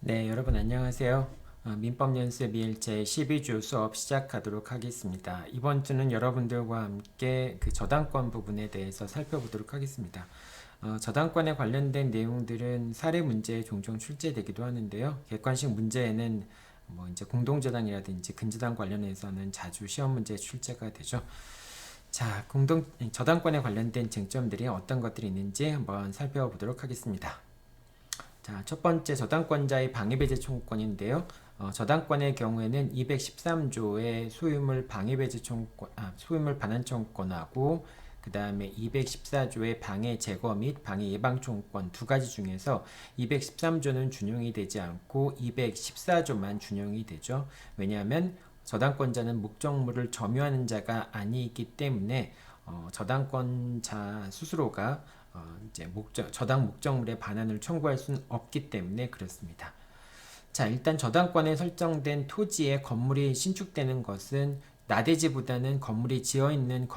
네, 여러분 안녕하세요. 민법 연습 2일째 12주 수업 시작하도록 하겠습니다. 이번 주는 여러분들과 함께 그 저당권 부분에 대해서 살펴보도록 하겠습니다. 저당권에 관련된 내용들은 사례 문제에 종종 출제되기도 하는데요. 객관식 문제에는 뭐 이제 공동저당이라든지 근저당 관련해서는 자주 시험 문제에 출제가 되죠. 자, 저당권에 관련된 쟁점들이 어떤 것들이 있는지 한번 살펴보도록 하겠습니다. 자, 첫 번째 저당권자의 방해배제 청구권인데요. 저당권의 경우에는 213조의 소유물 방해배제 청구권, 소유물 반환 청구권하고 그 다음에 214조의 방해 제거 및 방해 예방 청구권 두 가지 중에서 213조는 준용이 되지 않고 214조만 준용이 되죠. 왜냐하면 저당권자는 목적물을 점유하는 자가 아니기 때문에 저당권자 스스로가 이제 저당 목적물의 반환을 청구할 수는 없기 때문에 그렇습니다. 자, 일단 저당권에 설정된 토지에 건물이 신축되는 것은 나대지보다는 건물이 지어 있는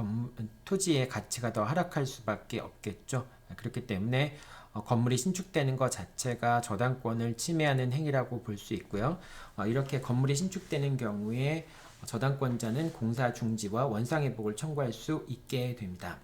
토지의 가치가 더 하락할 수밖에 없겠죠. 그렇기 때문에 건물이 신축되는 것 자체가 저당권을 침해하는 행위라고 볼 수 있고요. 이렇게 건물이 신축되는 경우에 저당권자는 공사 중지와 원상회복을 청구할 수 있게 됩니다.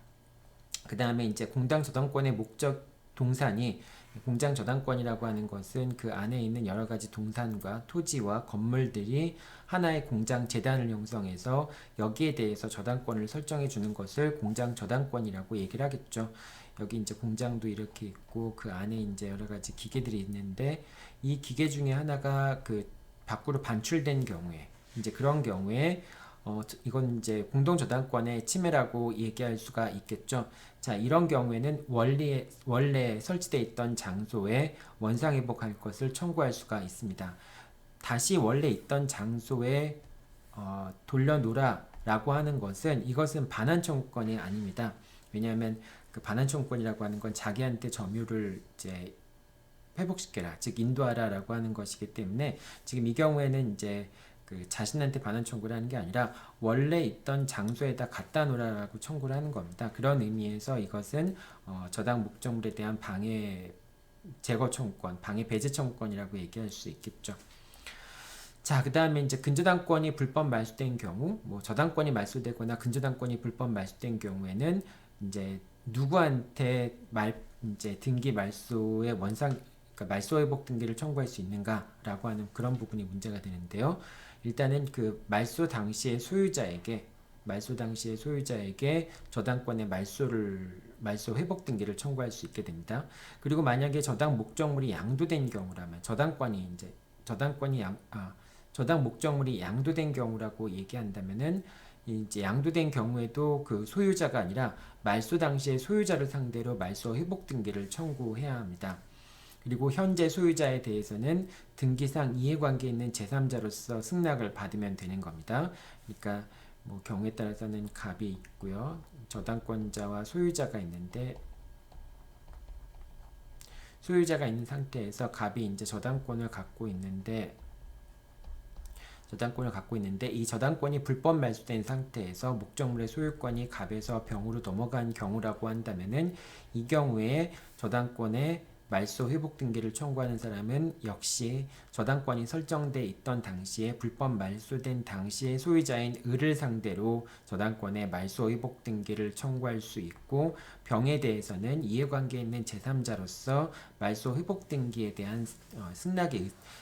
그 다음에 이제 공당 저당권의 목적 동산이 공장 저당권이라고 하는 것은 그 안에 있는 여러 가지 동산과 토지와 건물들이 하나의 공장 재단을 형성해서 여기에 대해서 저당권을 설정해 주는 것을 공장 저당권이라고 얘기를 하겠죠. 여기 이제 공장도 이렇게 있고 그 안에 이제 여러 가지 기계들이 있는데 이 기계 중에 하나가 그 밖으로 반출된 경우에 이제 그런 경우에 이건 이제 공동저당권의 침해라고 얘기할 수가 있겠죠. 자, 이런 경우에는 원래 설치되어 있던 장소에 원상회복할 것을 청구할 수가 있습니다. 다시 원래 있던 장소에 돌려놓으라 라고 하는 것은 이것은 반환 청구권이 아닙니다. 왜냐하면 그 반환 청구권이라고 하는 건 자기한테 점유를 이제 회복시켜라, 즉 인도하라 라고 하는 것이기 때문에 지금 이 경우에는 이제 그 자신한테 반환 청구를 하는 게 아니라 원래 있던 장소에다 갖다 놓으라고 청구를 하는 겁니다. 그런 의미에서 이것은 저당 목적물에 대한 방해 제거 청구권, 방해 배제 청구권이라고 얘기할 수 있겠죠. 자, 그 다음에 이제 근저당권이 불법 말소된 경우, 뭐 저당권이 말소되거나 근저당권이 불법 말소된 경우에는 이제 누구한테 이제 등기 말소의 그러니까 말소 회복 등기를 청구할 수 있는가라고 하는 그런 부분이 문제가 되는데요. 일단은 그 말소 당시의 소유자에게 저당권의 말소 회복 등기를 청구할 수 있게 됩니다. 그리고 만약에 저당 목적물이 양도된 경우라면 저당 목적물이 양도된 경우라고 얘기한다면은 이제 양도된 경우에도 그 소유자가 아니라 말소 당시의 소유자를 상대로 말소 회복 등기를 청구해야 합니다. 그리고 현재 소유자에 대해서는 등기상 이해관계 있는 제3자로서 승낙을 받으면 되는 겁니다. 그러니까 뭐 경우에 따라서는 갑이 있고요. 저당권자와 소유자가 있는데 소유자가 있는 상태에서 갑이 이제 저당권을 갖고 있는데 이 저당권이 불법 말소된 상태에서 목적물의 소유권이 갑에서 병으로 넘어간 경우라고 한다면은 이 경우에 저당권의 말소 회복 등기를 청구하는 사람은 역시 저당권이 설정돼 있던 당시에 불법 말소된 당시의 소유자인 을을 상대로 저당권의 말소 회복 등기를 청구할 수 있고 병에 대해서는 이해관계 있는 제3자로서 말소 회복 등기에 대한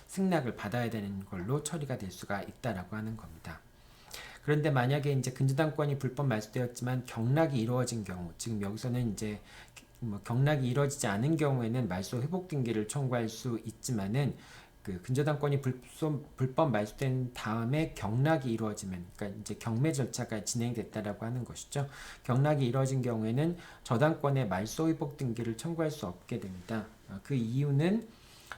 승낙을 받아야 되는 걸로 처리가 될 수가 있다라고 하는 겁니다. 그런데 만약에 이제 근저당권이 불법 말소되었지만 경락이 이루어진 경우, 지금 여기서는 이제 뭐 경락이 이루어지지 않은 경우에는 말소 회복 등기를 청구할 수 있지만은 그 근저당권이 불법 말소된 다음에 경락이 이루어지면, 그러니까 이제 경매 절차가 진행됐다라고 하는 것이죠. 경락이 이루어진 경우에는 저당권의 말소 회복 등기를 청구할 수 없게 됩니다. 그 이유는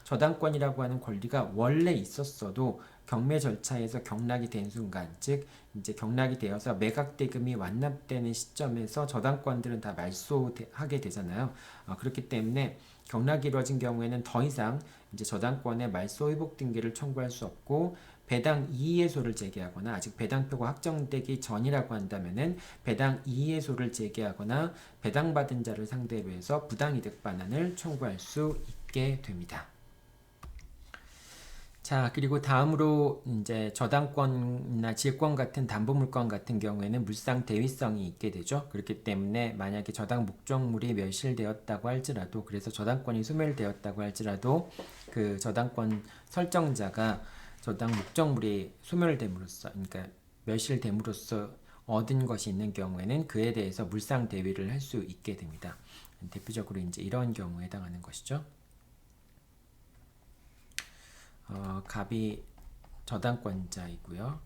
저당권이라고 하는 권리가 원래 있었어도 경매 절차에서 경락이 된 순간, 즉 이제 경락이 되어서 매각 대금이 완납되는 시점에서 저당권들은 다 말소하게 되잖아요. 그렇기 때문에 경락이 이루어진 경우에는 더 이상 이제 저당권의 말소 회복 등기를 청구할 수 없고 배당 이의해소를 제기하거나 아직 배당표가 확정되기 전이라고 한다면은 배당 이의해소를 제기하거나 배당받은 자를 상대로 해서 부당이득 반환을 청구할 수 있게 됩니다. 자, 그리고 다음으로 이제 저당권이나 질권 같은 담보물권 같은 경우에는 물상 대위성이 있게 되죠. 그렇기 때문에 만약에 저당 목적물이 멸실되었다고 할지라도, 그래서 저당권이 소멸되었다고 할지라도 그 저당권 설정자가 저당 목적물이 소멸됨으로써, 그러니까 멸실됨으로써 얻은 것이 있는 경우에는 그에 대해서 물상 대위를 할 수 있게 됩니다. 대표적으로 이제 이런 경우에 해당하는 것이죠. 갑이 저당권자이고요.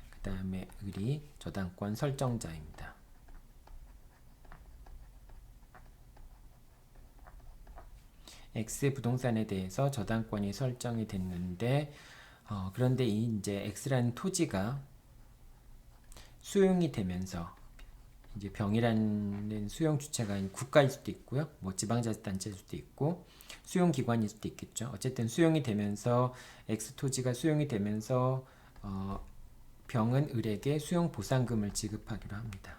그 다음에 을이 저당권 설정자입니다. X 부동산에 대해서 저당권이 설정이 됐는데, 그런데 이제 X라는 토지가 수용이 되면서, 이제 병이라는 수용 주체가 국가일 수도 있고요, 뭐 지방자치단체일 수도 있고 수용기관일 수도 있겠죠. 어쨌든 수용이 되면서 X 토지가 수용이 되면서 병은 을에게 수용 보상금을 지급하기로 합니다.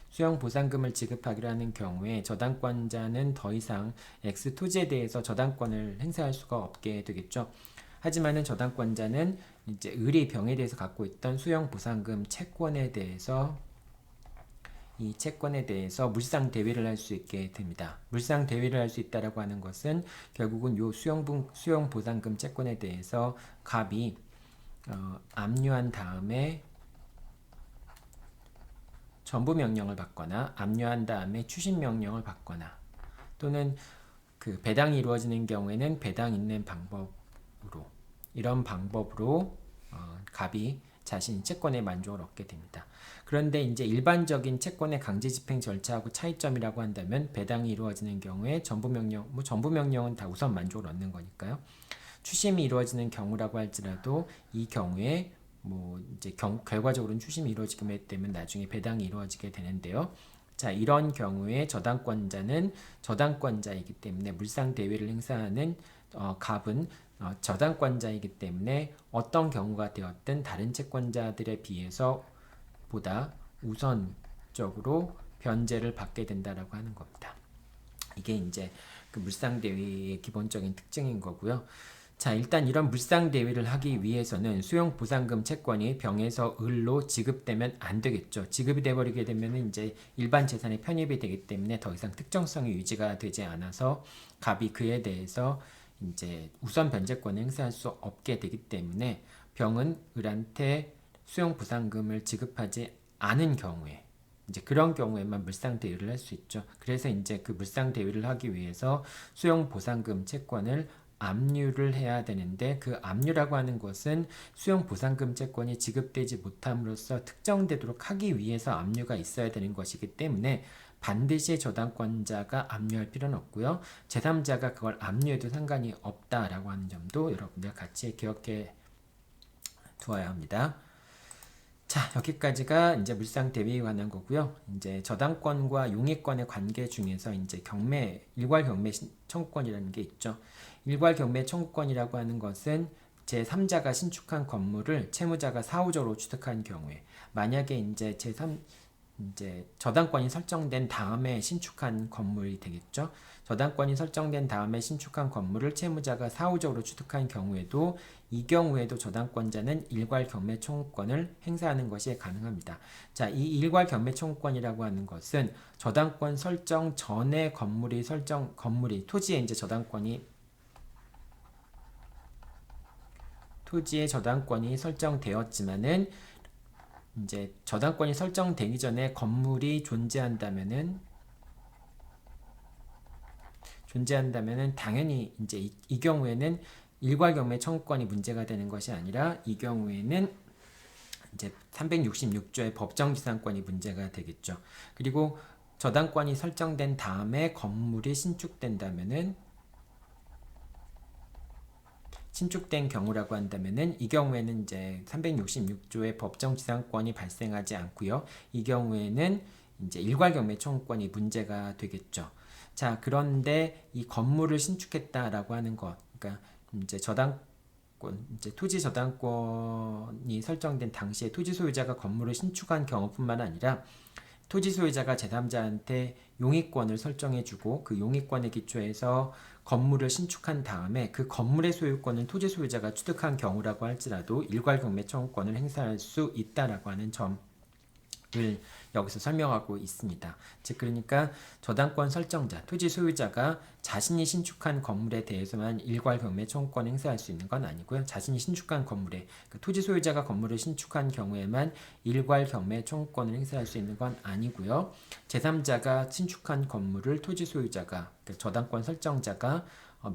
수용 보상금을 지급하기로 하는 경우에 저당권자는 더 이상 X 토지에 대해서 저당권을 행사할 수가 없게 되겠죠. 하지만은 저당권자는 이제 을이 병에 대해서 갖고 있던 수용 보상금 채권에 대해서 이 채권에 대해서 물상 대위를 할 수 있게 됩니다. 물상 대위를 할 수 있다라고 하는 것은 결국은 요 수용 보상금 채권에 대해서 갑이 압류한 다음에 전부 명령을 받거나 압류한 다음에 추심 명령을 받거나 또는 그 배당이 이루어지는 경우에는 배당 있는 방법으로 이런 방법으로 갑이 자신 채권의 만족을 얻게 됩니다. 그런데 이제 일반적인 채권의 강제 집행 절차하고 차이점이라고 한다면 배당이 이루어지는 경우에 전부 명령은 다 우선 만족을 얻는 거니까요. 추심이 이루어지는 경우라고 할지라도 이 경우에 뭐 이제 결과적으로는 추심이 이루어지게 되면 나중에 배당이 이루어지게 되는데요. 자, 이런 경우에 저당권자는 저당권자이기 때문에 물상 대위를 행사하는 갑은 저당권자이기 때문에 어떤 경우가 되었든 다른 채권자들에 비해서 보다 우선적으로 변제를 받게 된다라고 하는 겁니다. 이게 이제 그 물상 대위의 기본적인 특징인 거고요. 자, 일단 이런 물상 대위를 하기 위해서는 수용 보상금 채권이 병에서 을로 지급되면 안 되겠죠. 지급이 돼버리게 되면 이제 일반 재산에 편입이 되기 때문에 더 이상 특정성이 유지가 되지 않아서 갑이 그에 대해서 이제 우선 변제권을 행사할 수 없게 되기 때문에 병은 을한테 수용 보상금을 지급하지 않은 경우에 이제 그런 경우에만 물상 대위를 할 수 있죠. 그래서 이제 그 물상 대위를 하기 위해서 수용 보상금 채권을 압류를 해야 되는데 그 압류라고 하는 것은 수용 보상금 채권이 지급되지 못함으로써 특정되도록 하기 위해서 압류가 있어야 되는 것이기 때문에 반드시 저당권자가 압류할 필요는 없고요. 제3자가 그걸 압류해도 상관이 없다라고 하는 점도 여러분들 같이 기억해 두어야 합니다. 자, 여기까지가 이제 물상 대위에 관한 거고요. 이제 저당권과 용의권의 관계 중에서 이제 일괄 경매 청구권이라는 게 있죠. 일괄 경매 청구권이라고 하는 것은 제3자가 신축한 건물을 채무자가 사후적으로 취득한 경우에 만약에 이제 이제 저당권이 설정된 다음에 신축한 건물이 되겠죠. 저당권이 설정된 다음에 신축한 건물을 채무자가 사후적으로 취득한 경우에도 이 경우에도 저당권자는 일괄 경매 청구권을 행사하는 것이 가능합니다. 자, 이 일괄 경매 청구권이라고 하는 것은 저당권 설정 전에 토지에 이제 토지의 저당권이 설정되었지만은 이제 저당권이 설정되기 전에 건물이 존재한다면은 당연히 이제 이 경우에는 일괄 경매 청구권이 문제가 되는 것이 아니라 이 경우에는 이제 366조의 법정지상권이 문제가 되겠죠. 그리고 저당권이 설정된 다음에 건물이 신축된다면은 신축된 경우라고 한다면은 이 경우에는 이제 366조의 법정지상권이 발생하지 않고요. 이 경우에는 이제 일괄 경매 청구권이 문제가 되겠죠. 자, 그런데 이 건물을 신축했다라고 하는 것, 그러니까 이제 이제 토지 저당권이 설정된 당시에 토지 소유자가 건물을 신축한 경우뿐만 아니라 토지 소유자가 제3자한테 용익권을 설정해주고 그 용익권에 기초해서 건물을 신축한 다음에 그 건물의 소유권은 토지 소유자가 취득한 경우라고 할지라도 일괄 경매 청구권을 행사할 수 있다라고 하는 점을 여기서 설명하고 있습니다. 즉 그러니까 저당권 설정자, 토지 소유자가 자신이 신축한 건물에 대해서만 일괄 경매 청구권 행사할 수 있는 건 아니고요. 자신이 신축한 건물에 토지 소유자가 건물을 신축한 경우에만 일괄 경매 청구권을 행사할 수 있는 건 아니고요. 제3자가 신축한 건물을 토지 소유자가 저당권 설정자가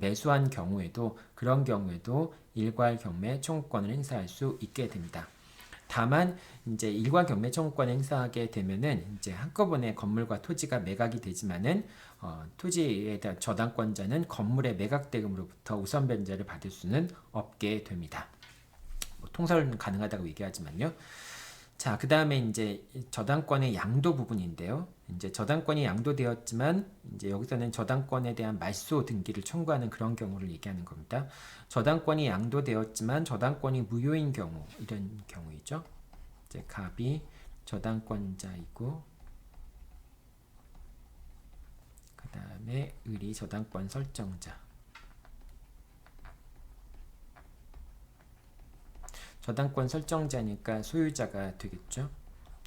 매수한 경우에도 그런 경우에도 일괄 경매 청구권을 행사할 수 있게 됩니다. 다만 이제 일괄 경매 청구권 행사하게 되면은 이제 한꺼번에 건물과 토지가 매각이 되지만은 토지에 대한 저당권자는 건물의 매각 대금으로부터 우선 변제를 받을 수는 없게 됩니다. 뭐 통설은 가능하다고 얘기하지만요. 자, 그 다음에 이제 저당권의 양도 부분인데요. 이제 저당권이 양도되었지만 이제 여기서는 저당권에 대한 말소 등기를 청구하는 그런 경우를 얘기하는 겁니다. 저당권이 양도되었지만 저당권이 무효인 경우, 이런 경우이죠. 이제 갑이 저당권자이고 그 다음에 을이 저당권 설정자. 저당권 설정자니까 소유자가 되겠죠.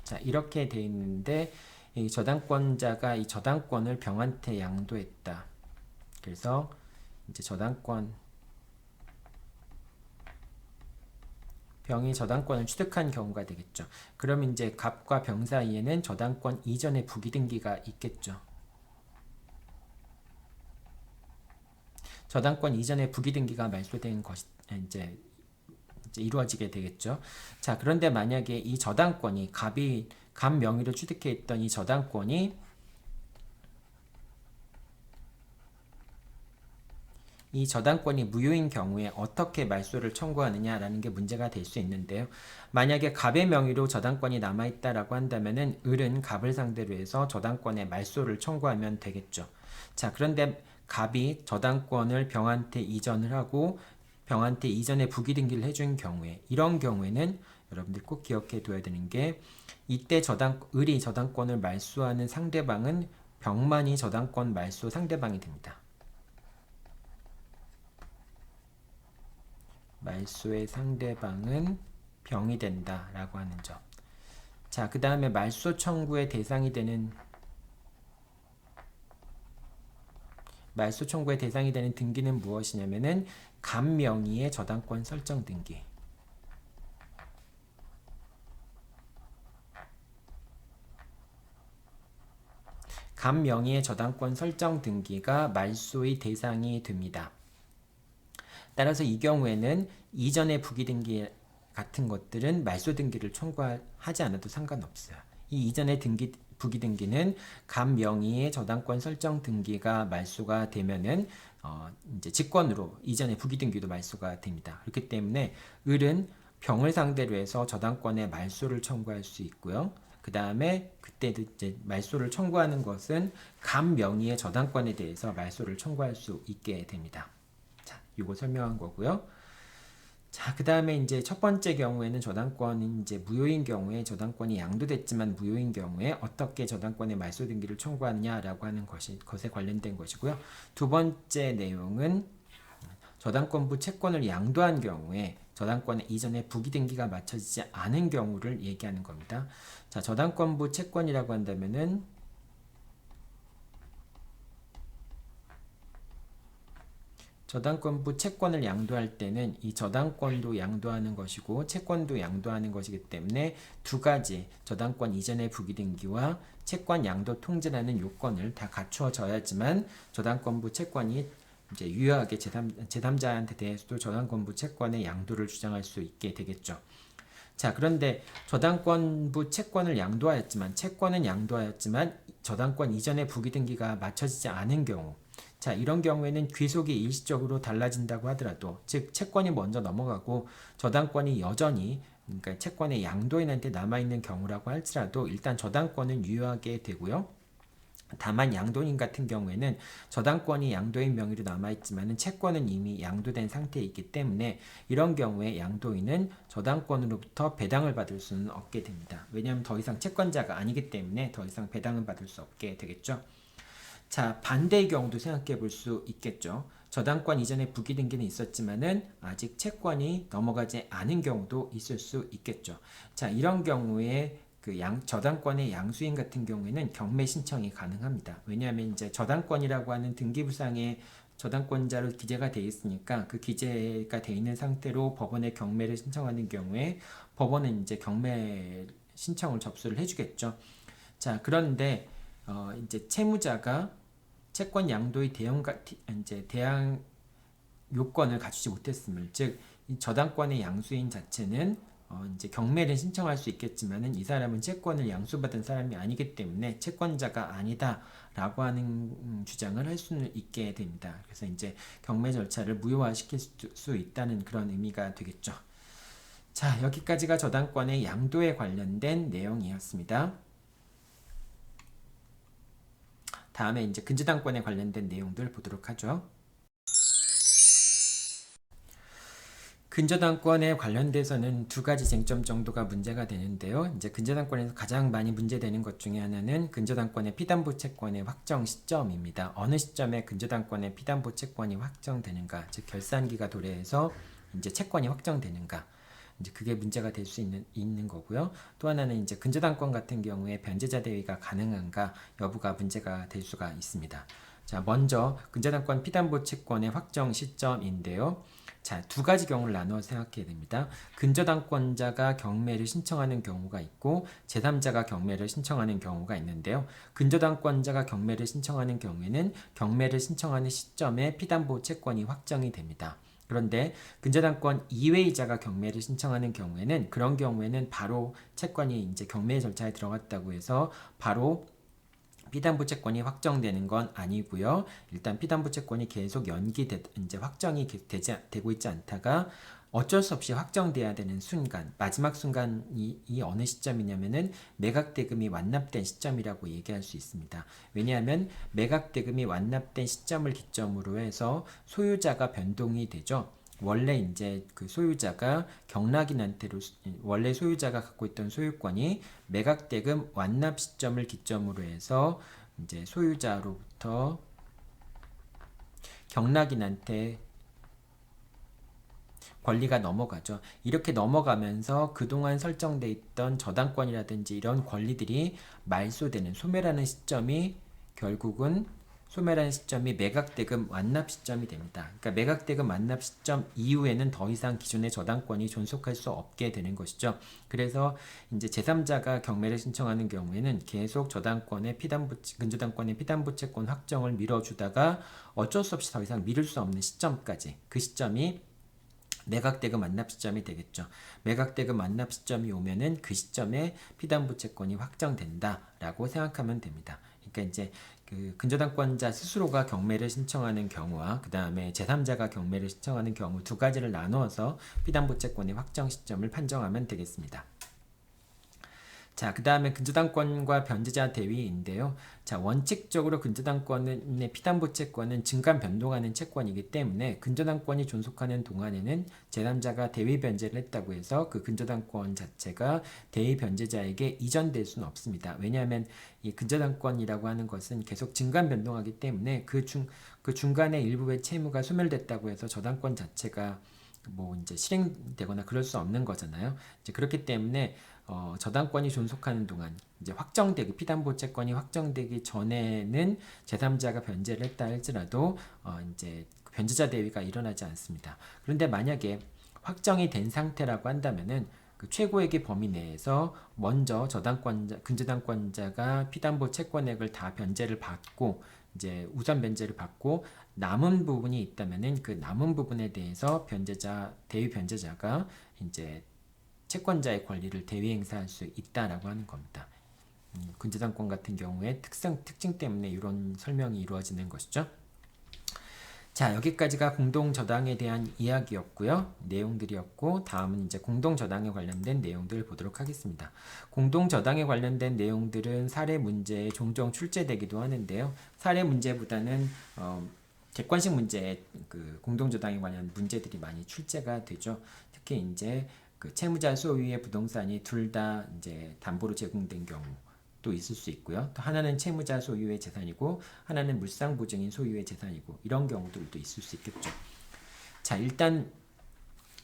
자, 이렇게 돼 있는데 이 저당권자가 이 저당권을 병한테 양도했다. 그래서 이제 병이 저당권을 취득한 경우가 되겠죠. 그럼 이제 갑과 병 사이에는 저당권 이전의 부기등기가 있겠죠. 저당권 이전의 부기등기가 말소된 것이 이제 이루어지게 되겠죠. 자, 그런데 만약에 이 저당권이 갑 명의로 취득해 있던 이 저당권이 무효인 경우에 어떻게 말소를 청구하느냐라는 게 문제가 될 수 있는데요. 만약에 갑의 명의로 저당권이 남아있다라고 한다면은 을은 갑을 상대로 해서 저당권의 말소를 청구하면 되겠죠. 자, 그런데 갑이 저당권을 병한테 이전을 하고 병한테 이전에 부기등기를 해준 경우에 이런 경우에는 여러분들 꼭 기억해 둬야 되는 게 이때 을이 저당권을 말소하는 상대방은 병만이 저당권 말소 상대방이 됩니다. 말소의 상대방은 병이 된다라고 하는 점. 자, 그 다음에 말소 청구의 대상이 되는 등기는 무엇이냐면은 갑 명의의 저당권 설정 등기. 갑 명의의 저당권 설정 등기가 말소의 대상이 됩니다. 따라서 이 경우에는 이전의 부기등기 같은 것들은 말소 등기를 청구하지 않아도 상관없어요. 이 이전의 부기등기는 갑 명의의 저당권 설정 등기가 말소가 되면은 이제 직권으로 이전의 부기등기도 말소가 됩니다. 그렇기 때문에 을은 병을 상대로 해서 저당권의 말소를 청구할 수 있고요. 그 다음에 그때 이제 말소를 청구하는 것은 갑 명의의 저당권에 대해서 말소를 청구할 수 있게 됩니다. 자, 이거 설명한 거고요. 자, 그 다음에 이제 첫 번째 경우에는 저당권이 이제 무효인 경우에 저당권이 양도됐지만 무효인 경우에 어떻게 저당권의 말소 등기를 청구하느냐라고 하는 것에 관련된 것이고요. 두 번째 내용은 저당권부 채권을 양도한 경우에 저당권의 이전에 부기등기가 맞춰지지 않은 경우를 얘기하는 겁니다. 자, 저당권부 채권이라고 한다면은 저당권부 채권을 양도할 때는 이 저당권도 양도하는 것이고 채권도 양도하는 것이기 때문에 두 가지 저당권 이전의 부기등기와 채권 양도 통지라는 요건을 다 갖추어져야지만 저당권부 채권이 이제 유효하게 제3자한테 대해서도 저당권부 채권의 양도를 주장할 수 있게 되겠죠. 자, 그런데 저당권부 채권을 양도하였지만 채권은 양도하였지만 저당권 이전의 부기등기가 맞춰지지 않은 경우, 자, 이런 경우에는 귀속이 일시적으로 달라진다고 하더라도, 즉 채권이 먼저 넘어가고 저당권이 여전히 그러니까 채권의 양도인한테 남아있는 경우라고 할지라도 일단 저당권은 유효하게 되고요. 다만 양도인 같은 경우에는 저당권이 양도인 명의로 남아있지만은 채권은 이미 양도된 상태에 있기 때문에 이런 경우에 양도인은 저당권으로부터 배당을 받을 수는 없게 됩니다. 왜냐하면 더 이상 채권자가 아니기 때문에 더 이상 배당을 받을 수 없게 되겠죠. 자, 반대의 경우도 생각해 볼 수 있겠죠. 저당권 이전에 부기등기는 있었지만은 아직 채권이 넘어가지 않은 경우도 있을 수 있겠죠. 자, 이런 경우에 저당권의 양수인 같은 경우에는 경매 신청이 가능합니다. 왜냐하면 이제 저당권이라고 하는 등기부상에 저당권자로 기재가 되어 있으니까 그 기재가 되어 있는 상태로 법원에 경매를 신청하는 경우에 법원은 이제 경매 신청을 접수를 해주겠죠. 자, 그런데 이제 채무자가 채권 양도의 대항 요건을 갖추지 못했음을, 즉 이 저당권의 양수인 자체는 이제 경매를 신청할 수 있겠지만은 이 사람은 채권을 양수받은 사람이 아니기 때문에 채권자가 아니다라고 하는 주장을 할 수는 있게 됩니다. 그래서 이제 경매 절차를 무효화시킬 수 있다는 그런 의미가 되겠죠. 자, 여기까지가 저당권의 양도에 관련된 내용이었습니다. 다음에 이제 근저당권에 관련된 내용들 보도록 하죠. 근저당권에 관련돼서는 두 가지 쟁점 정도가 문제가 되는데요. 이제 근저당권에서 가장 많이 문제되는 것 중에 하나는 근저당권의 피담보 채권의 확정 시점입니다. 어느 시점에 근저당권의 피담보 채권이 확정되는가, 즉 결산기가 도래해서 이제 채권이 확정되는가, 이제 그게 문제가 될 수 있는 거고요. 또 하나는 이제 근저당권 같은 경우에 변제자 대위가 가능한가 여부가 문제가 될 수가 있습니다. 자, 먼저 근저당권 피담보 채권의 확정 시점인데요. 자, 두 가지 경우를 나누어 생각해야 됩니다. 근저당권자가 경매를 신청하는 경우가 있고 제3자가 경매를 신청하는 경우가 있는데요. 근저당권자가 경매를 신청하는 경우에는 경매를 신청하는 시점에 피담보 채권이 확정이 됩니다. 그런데 근저당권 이외의자가 경매를 신청하는 경우에는 그런 경우에는 바로 채권이 이제 경매 절차에 들어갔다고 해서 바로 피담보 채권이 확정되는 건 아니고요. 일단 피담보 채권이 계속 이제 확정이 되고 있지 않다가 어쩔 수 없이 확정돼야 되는 순간, 마지막 순간이 어느 시점이냐면은 매각대금이 완납된 시점이라고 얘기할 수 있습니다. 왜냐하면 매각대금이 완납된 시점을 기점으로 해서 소유자가 변동이 되죠. 원래 이제 그 소유자가 경락인한테로 원래 소유자가 갖고 있던 소유권이 매각대금 완납 시점을 기점으로 해서 이제 소유자로부터 경락인한테 권리가 넘어가죠. 이렇게 넘어가면서 그동안 설정돼 있던 저당권이라든지 이런 권리들이 말소되는 소멸하는 시점이 결국은 소멸하는 시점이 매각대금 완납 시점이 됩니다. 그러니까 매각대금 완납 시점 이후에는 더 이상 기존의 저당권이 존속할 수 없게 되는 것이죠. 그래서 이제 제3자가 경매를 신청하는 경우에는 계속 근저당권의 피담보 채권 확정을 미뤄주다가 어쩔 수 없이 더 이상 미룰 수 없는 시점까지, 그 시점이 매각대금 완납 시점이 되겠죠. 매각대금 완납 시점이 오면은 그 시점에 피담보 채권이 확정된다라고 생각하면 됩니다. 그러니까 이제 그 근저당권자 스스로가 경매를 신청하는 경우와 그 다음에 제3자가 경매를 신청하는 경우 두 가지를 나누어서 피담보 채권의 확정 시점을 판정하면 되겠습니다. 자, 그 다음에 근저당권과 변제자 대위인데요. 자, 원칙적으로 근저당권의 피담보 채권은 증감 변동하는 채권이기 때문에 근저당권이 존속하는 동안에는 제3자가 대위 변제를 했다고 해서 그 근저당권 자체가 대위 변제자에게 이전될 수는 없습니다. 왜냐하면 이 근저당권이라고 하는 것은 계속 증감 변동하기 때문에 그 중간에 일부의 채무가 소멸됐다고 해서 저당권 자체가 뭐 이제 실행되거나 그럴 수 없는 거잖아요. 이제 그렇기 때문에 저당권이 존속하는 동안 이제 피담보 채권이 확정되기 전에는 제3자가 변제를 했다 할지라도 이제 변제자 대위가 일어나지 않습니다. 그런데 만약에 확정이 된 상태라고 한다면은 그 최고액의 범위 내에서 먼저 근저당권자가 피담보 채권액을 다 변제를 받고 이제 우선 변제를 받고 남은 부분이 있다면은 그 남은 부분에 대해서 대위 변제자가 이제 채권자의 권리를 대위 행사할 수 있다라고 하는 겁니다. 근저당권 같은 경우에 특징 때문에 이런 설명이 이루어지는 것이죠. 자, 여기까지가 공동저당에 대한 이야기였고요. 내용들이었고, 다음은 이제 공동저당에 관련된 내용들을 보도록 하겠습니다. 공동저당에 관련된 내용들은 사례 문제에 종종 출제되기도 하는데요. 사례 문제보다는 객관식 문제에 그 공동저당에 관한 문제들이 많이 출제가 되죠. 특히 이제 그 채무자 소유의 부동산이 둘 다 이제 담보로 제공된 경우. 또 있을 수 있고요. 또 하나는 채무자 소유의 재산이고 하나는 물상보증인 소유의 재산이고 이런 경우들도 있을 수 있겠죠. 자, 일단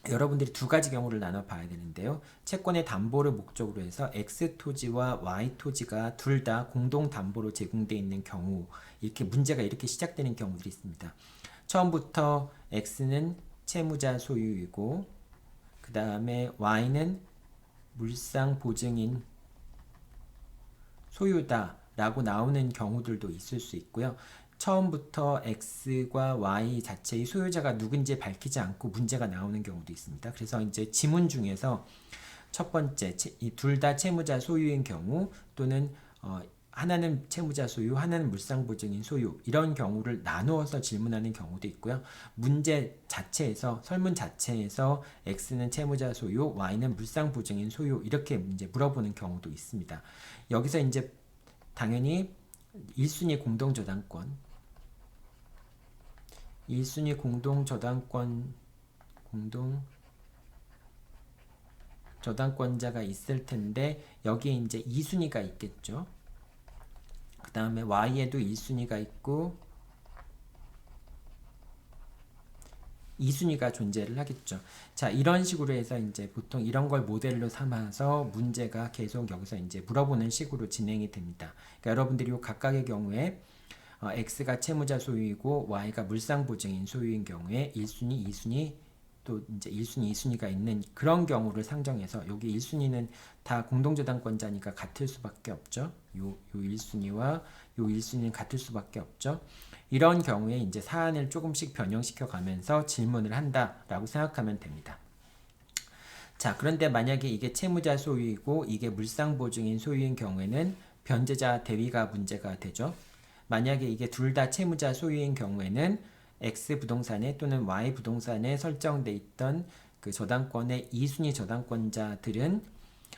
여러분들이 두 가지 경우를 나눠 봐야 되는데요. 채권의 담보를 목적으로 해서 X 토지와 Y 토지가 둘 다 공동 담보로 제공되어 있는 경우 이렇게 문제가 이렇게 시작되는 경우들이 있습니다. 처음부터 X는 채무자 소유이고 그 다음에 Y는 물상보증인 소유다 라고 나오는 경우들도 있을 수 있고요. 처음부터 X과 Y 자체의 소유자가 누군지 밝히지 않고 문제가 나오는 경우도 있습니다. 그래서 이제 지문 중에서 첫 번째, 둘 다 채무자 소유인 경우 또는 하나는 채무자 소유, 하나는 물상보증인 소유 이런 경우를 나누어서 질문하는 경우도 있고요. 문제 자체에서 설문 자체에서 X는 채무자 소유, Y는 물상보증인 소유 이렇게 이제 물어보는 경우도 있습니다. 여기서 이제 당연히 1순위 공동저당권 1순위 공동저당권자가 있을 텐데 여기에 이제 2순위가 있겠죠. 그 다음에 Y에도 1순위가 있고 2순위가 존재를 하겠죠. 자, 이런 식으로 해서 이제 보통 이런 걸 모델로 삼아서 문제가 계속 여기서 이제 물어보는 식으로 진행이 됩니다. 그러니까 여러분들이 요 각각의 경우에 X가 채무자 소유이고 Y가 물상보증인 소유인 경우에 1순위, 2순위 또 이제 1순위, 2순위가 있는 그런 경우를 상정해서 여기 1순위는 다 공동저당권자니까 같을 수밖에 없죠. 요 1순위와 요 1순위는 같을 수밖에 없죠. 이런 경우에 이제 사안을 조금씩 변형시켜 가면서 질문을 한다라고 생각하면 됩니다. 자, 그런데 만약에 이게 채무자 소유이고 이게 물상보증인 소유인 경우에는 변제자 대위가 문제가 되죠. 만약에 이게 둘 다 채무자 소유인 경우에는 X 부동산에 또는 Y 부동산에 설정돼 있던 그 저당권의 2순위 저당권자들은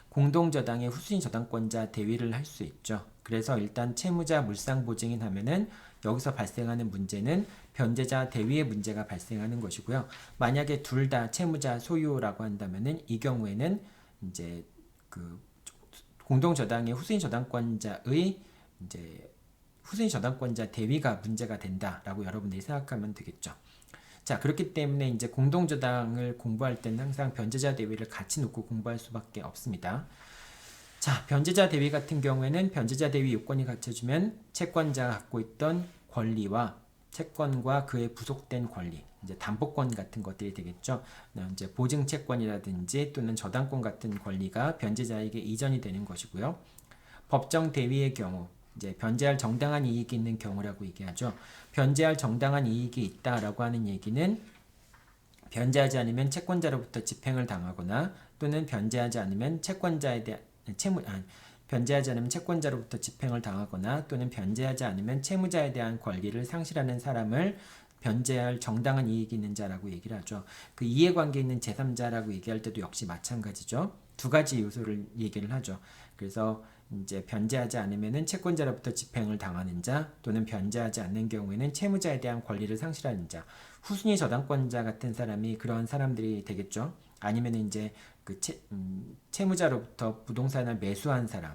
공동저당의 후순위 저당권자 대위를 할 수 있죠. 그래서 일단 채무자 물상보증인 하면은 여기서 발생하는 문제는 변제자 대위의 문제가 발생하는 것이고요. 만약에 둘 다 채무자 소유라고 한다면은 이 경우에는 이제 그 공동저당의 후순위 저당권자의 이제 후순위 저당권자 대위가 문제가 된다라고 여러분들이 생각하면 되겠죠. 자, 그렇기 때문에 이제 공동저당을 공부할 때는 항상 변제자 대위를 같이 놓고 공부할 수밖에 없습니다. 자, 변제자 대위 같은 경우에는 변제자 대위 요건이 갖춰지면 채권자가 갖고 있던 권리와 채권과 그에 부속된 권리, 이제 담보권 같은 것들이 되겠죠. 이제 보증 채권이라든지 또는 저당권 같은 권리가 변제자에게 이전이 되는 것이고요. 법정 대위의 경우, 이제 변제할 정당한 이익이 있는 경우라고 얘기하죠. 변제할 정당한 이익이 있다라고 하는 얘기는 변제하지 않으면 채권자로부터 집행을 당하거나 또는 변제하지 않으면 변제하지 않으면 채권자로부터 집행을 당하거나 또는 변제하지 않으면 채무자에 대한 권리를 상실하는 사람을 변제할 정당한 이익이 있는 자라고 얘기를 하죠. 그 이해관계 있는 제3자라고 얘기할 때도 역시 마찬가지죠. 두 가지 요소를 얘기를 하죠. 그래서 이제 변제하지 않으면은 채권자로부터 집행을 당하는 자 또는 변제하지 않는 경우에는 채무자에 대한 권리를 상실하는 자, 후순위 저당권자 같은 사람이 그런 사람들이 되겠죠. 아니면 이제 그 채무자로부터 부동산을 매수한 사람,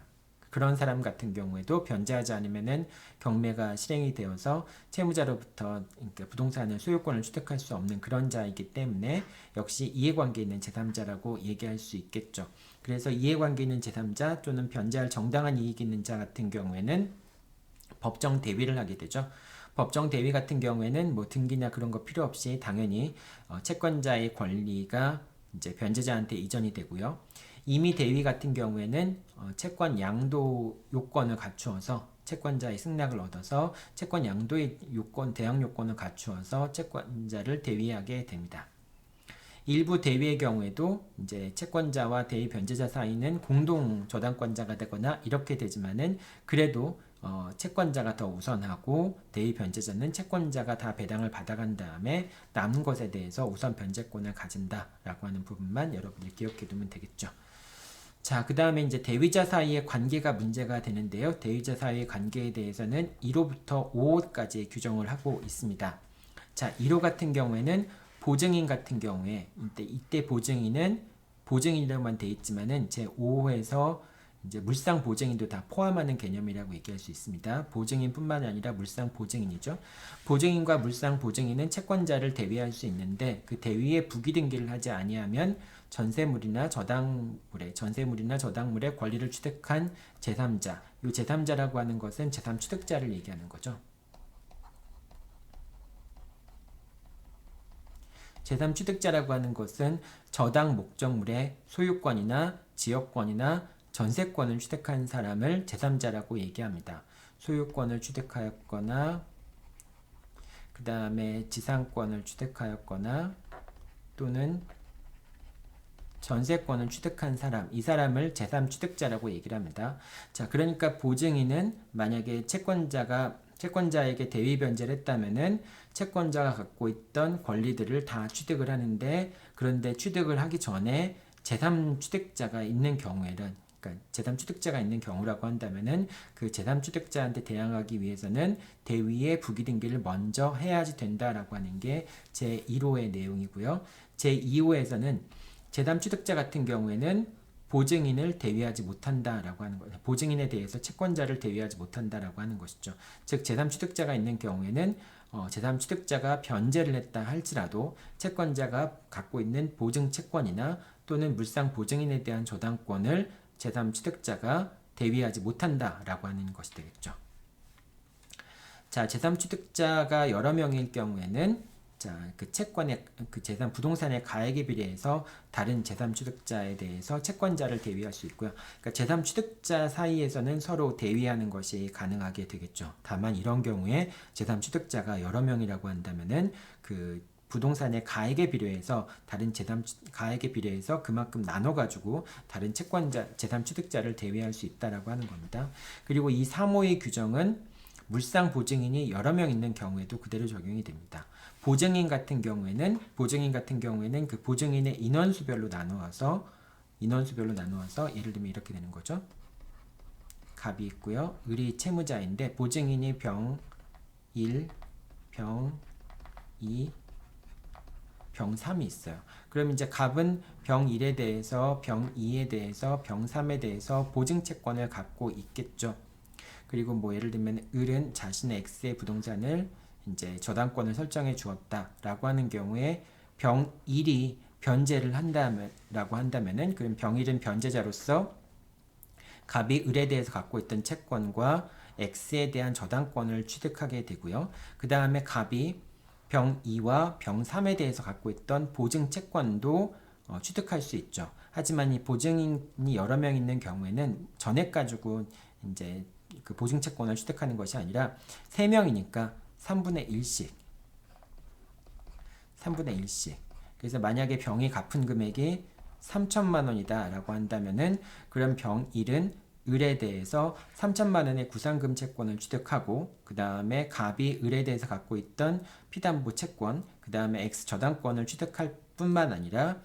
그런 사람 같은 경우에도 변제하지 않으면은 경매가 실행이 되어서 채무자로부터 그러니까 부동산을 소유권을 취득할 수 없는 그런 자이기 때문에 역시 이해관계 있는 제3자라고 얘기할 수 있겠죠. 그래서 이해관계 있는 제3자 또는 변제할 정당한 이익이 있는 자 같은 경우에는 법정 대위를 하게 되죠. 법정 대위 같은 경우에는 뭐 등기나 그런 거 필요 없이 당연히 채권자의 권리가 이제 변제자한테 이전이 되고요. 임의 대위 같은 경우에는 채권 양도 요건을 갖추어서 채권자의 승낙을 얻어서 채권 양도의 요건, 대항 요건을 갖추어서 채권자를 대위하게 됩니다. 일부 대위의 경우에도 이제 채권자와 대위 변제자 사이는 공동 저당권자가 되거나 이렇게 되지만은 그래도 채권자가 더 우선하고 대위 변제자는 채권자가 다 배당을 받아간 다음에 남은 것에 대해서 우선 변제권을 가진다라고 하는 부분만 여러분들이 기억해 두면 되겠죠. 자, 그 다음에 이제 대위자 사이의 관계가 문제가 되는데요. 대위자 사이의 관계에 대해서는 1호부터 5호까지 규정을 하고 있습니다. 자, 1호 같은 경우에는 보증인 같은 경우에 이때 보증인으로만 돼 있지만은 제 5호에서 이제 물상 보증인도 다 포함하는 개념이라고 얘기할 수 있습니다. 보증인뿐만 아니라 물상 보증인이죠. 보증인과 물상 보증인은 채권자를 대위할 수 있는데 그 대위에 부기등기를 하지 아니하면 전세물이나 저당물의 권리를 취득한 제3자, 이 제3자라고 하는 것은 제3취득자를 얘기하는 거죠. 제3취득자라고 하는 것은 저당 목적물의 소유권이나 지역권이나 전세권을 취득한 사람을 제3자라고 얘기합니다. 소유권을 취득하였거나 그 다음에 지상권을 취득하였거나 또는 전세권을 취득한 사람, 이 사람을 제3취득자라고 얘기를 합니다. 자, 그러니까 보증인은 만약에 채권자에게 대위 변제를 했다면은 채권자가 갖고 있던 권리들을 다 취득을 하는데, 그런데 취득을 하기 전에 제3취득자가 있는 경우에는, 그러니까 제3취득자가 있는 경우라고 한다면은 그 제3취득자한테 대항하기 위해서는 대위의 부기등기를 먼저 해야지 된다라고 하는 게 제1호의 내용이고요. 제2호에서는 제3취득자 같은 경우에는 보증인을 대위하지 못한다라고 하는 거예요. 보증인에 대해서 채권자를 대위하지 못한다라고 하는 것이죠. 즉 제3취득자가 있는 경우에는 제3취득자가 변제를 했다 할지라도 채권자가 갖고 있는 보증 채권이나 또는 물상 보증인에 대한 저당권을 제3취득자가 대위하지 못한다라고 하는 것이 되겠죠. 자, 제3취득자가 여러 명일 경우에는 그 채권의 그 재산 부동산의 가액에 비례해서 다른 제3취득자에 대해서 채권자를 대위할 수 있고요. 그러니까 제3취득자 사이에서는 서로 대위하는 것이 가능하게 되겠죠. 다만 이런 경우에 제3취득자가 여러 명이라고 한다면은 그 부동산의 가액에 비례해서 다른 가액에 비례해서 그만큼 나눠 가지고 다른 제3취득자를 대위할 수 있다라고 하는 겁니다. 그리고 이 3호의 규정은 물상 보증인이 여러 명 있는 경우에도 그대로 적용이 됩니다. 보증인 같은 경우에는 그 보증인의 인원수별로 나누어서 예를 들면 이렇게 되는 거죠. 갑이 있고요. 을이 채무자인데 보증인이 병 1, 병 2, 병 3이 있어요. 그럼 이제 갑은 병 1에 대해서, 병 2에 대해서, 병 3에 대해서 보증채권을 갖고 있겠죠. 그리고 뭐 예를 들면 을은 자신의 X의 부동산을 이제 저당권을 설정해 주었다라고 하는 경우에 병 1이 변제를 한다라고 한다면은 그럼 병 1은 변제자로서 갑이 을에 대해서 갖고 있던 채권과 X에 대한 저당권을 취득하게 되고요. 그 다음에 갑이 병 2와 병 3에 대해서 갖고 있던 보증 채권도 취득할 수 있죠. 하지만 이 보증인이 여러 명 있는 경우에는 전액 가지고 이제 그 보증 채권을 취득하는 것이 아니라 3명이니까 3분의 1씩. 그래서 만약에 병이 갚은 금액이 3천만 원이다 라고 한다면은 그럼 병 1은 을에 대해서 3천만 원의 구상금 채권을 취득하고 그 다음에 갑이 을에 대해서 갖고 있던 피담보 채권 그 다음에 X 저당권을 취득할 뿐만 아니라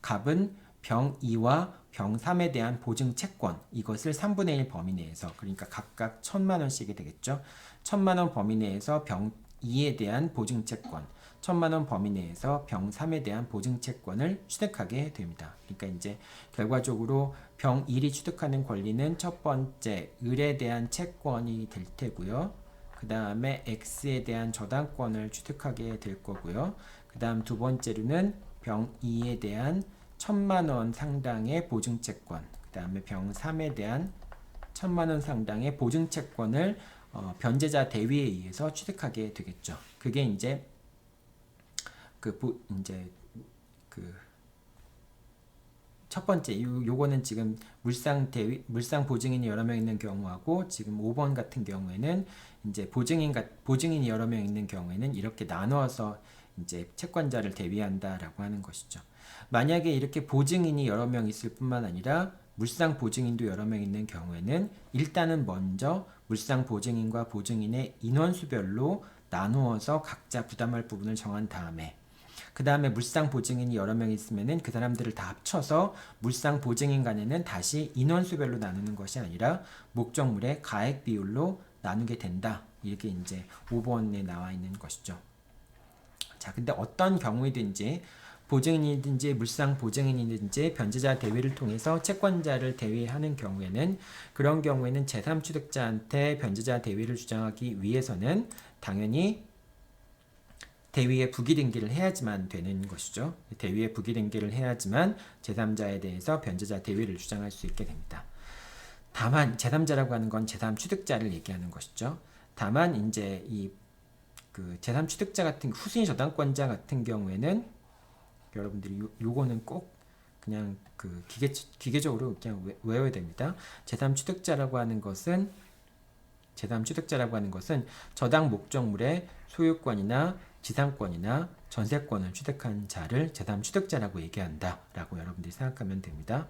갑은 병 2와 병 3에 대한 보증 채권 이것을 3분의 1 범위 내에서 그러니까 각각 1,000만 원씩이 되겠죠. 1,000만 원 범위 내에서 병 2에 대한 보증 채권 1,000만 원 범위 내에서 병 3에 대한 보증 채권을 취득하게 됩니다. 그러니까 이제 결과적으로 병 1이 취득하는 권리는 첫 번째 을에 대한 채권이 될 테고요. 그 다음에 X에 대한 저당권을 취득하게 될 거고요. 그 다음 두 번째로는 병 2에 대한 1,000만 원 상당의 보증채권, 그 다음에 병 3에 대한 1,000만 원 상당의 보증채권을 변제자 대위에 의해서 취득하게 되겠죠. 그게 이제 첫 번째 요거는 지금 물상 보증인이 여러 명 있는 경우하고 지금 5번 같은 경우에는 이제 보증인이 여러 명 있는 경우에는 이렇게 나누어서 이제 채권자를 대위한다라고 하는 것이죠. 만약에 이렇게 보증인이 여러 명 있을 뿐만 아니라 물상 보증인도 여러 명 있는 경우에는 일단은 먼저 물상 보증인과 보증인의 인원수별로 나누어서 각자 부담할 부분을 정한 다음에 그 다음에 물상 보증인이 여러 명 있으면은 그 사람들을 다 합쳐서 물상 보증인 간에는 다시 인원수별로 나누는 것이 아니라 목적물의 가액 비율로 나누게 된다. 이게 이제 5번에 나와 있는 것이죠. 자, 근데 어떤 경우이든지 보증인이든지 물상 보증인이든지 변제자 대위를 통해서 채권자를 대위하는 경우에는 그런 경우에는 제3취득자한테 변제자 대위를 주장하기 위해서는 당연히 대위에 부기등기를 해야지만 되는 것이죠. 대위에 부기등기를 해야지만 제3자에 대해서 변제자 대위를 주장할 수 있게 됩니다. 다만 제3자라고 하는 건 제3취득자를 얘기하는 것이죠. 다만 이제 이 그 제3취득자 같은 후순위 저당권자 같은 경우에는 여러분들이 요거는 꼭 그냥 그 기계적으로 그냥 외워야 됩니다. 제3취득자라고 하는 것은 저당 목적물의 소유권이나 지상권이나 전세권을 취득한 자를 제3취득자라고 얘기한다 라고 여러분들이 생각하면 됩니다.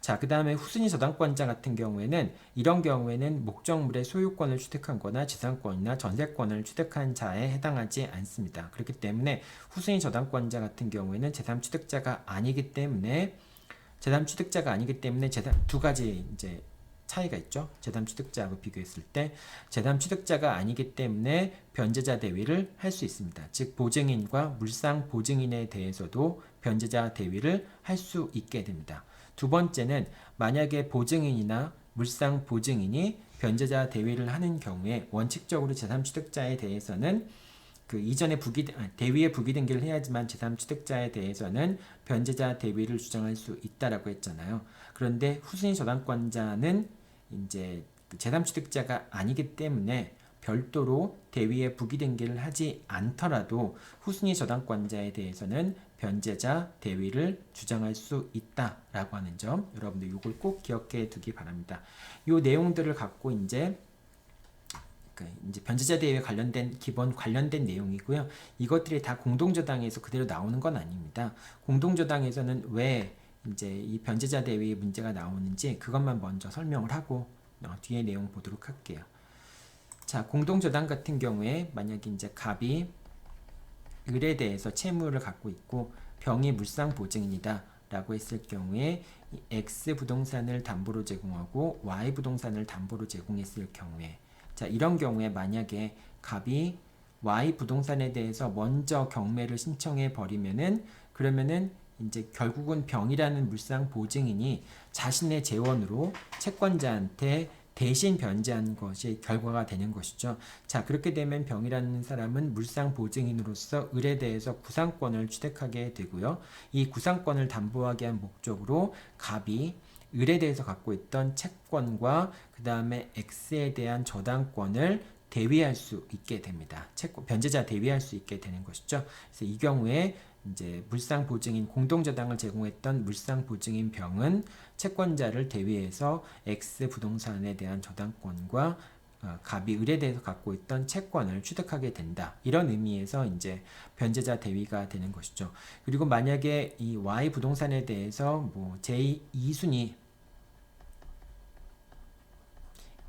자, 그 다음에 후순위 저당권자 같은 경우에는 이런 경우에는 목적물의 소유권을 취득한 거나 지상권이나 전세권을 취득한 자에 해당하지 않습니다. 그렇기 때문에 후순위 저당권자 같은 경우에는 제3취득자가 아니기 때문에 두 가지 이제 차이가 있죠. 제3취득자하고 비교했을 때 제3취득자가 아니기 때문에 변제자 대위를 할 수 있습니다. 즉 보증인과 물상 보증인에 대해서도 변제자 대위를 할 수 있게 됩니다. 두 번째는 만약에 보증인이나 물상 보증인이 변제자 대위를 하는 경우에 원칙적으로 제3취득자에 대해서는 그 이전에 대위에 부기등기를 해야지만 제3취득자에 대해서는 변제자 대위를 주장할 수 있다라고 했잖아요. 그런데 후순위 저당권자는 이제 제3취득자가 아니기 때문에 별도로 대위에 부기등기를 하지 않더라도 후순위 저당권자에 대해서는 변제자 대위를 주장할 수 있다라고 하는 점 여러분들 이걸 꼭 기억해 두기 바랍니다. 이 내용들을 갖고 이제 변제자 대위에 관련된 기본 관련된 내용이고요. 이것들이 다 공동저당에서 그대로 나오는 건 아닙니다. 공동저당에서는 왜 이제 이 변제자 대위 문제가 나오는지 그것만 먼저 설명을 하고 뒤에 내용 보도록 할게요. 자, 공동저당 같은 경우에 만약에 이제 갑이 을에 대해서 채무를 갖고 있고 병이 물상 보증인이다 라고 했을 경우에 X 부동산을 담보로 제공하고 Y 부동산을 담보로 제공했을 경우에 자, 이런 경우에 만약에 갑이 Y 부동산에 대해서 먼저 경매를 신청해 버리면은 그러면은 이제 결국은 병이라는 물상 보증인이 자신의 재원으로 채권자한테 대신 변제한 것이 결과가 되는 것이죠. 자, 그렇게 되면 병이라는 사람은 물상 보증인으로서 을에 대해서 구상권을 취득하게 되고요. 이 구상권을 담보하게 한 목적으로 갑이 을에 대해서 갖고 있던 채권과 그 다음에 X에 대한 저당권을 대위할 수 있게 됩니다. 변제자 대위할 수 있게 되는 것이죠. 그래서 이 경우에 이제 물상 보증인 공동저당을 제공했던 물상 보증인 병은 채권자를 대위해서 X 부동산에 대한 저당권과 갑이 을에 대해서 갖고 있던 채권을 취득하게 된다. 이런 의미에서 이제 변제자 대위가 되는 것이죠. 그리고 만약에 이 Y 부동산에 대해서 뭐 제2순위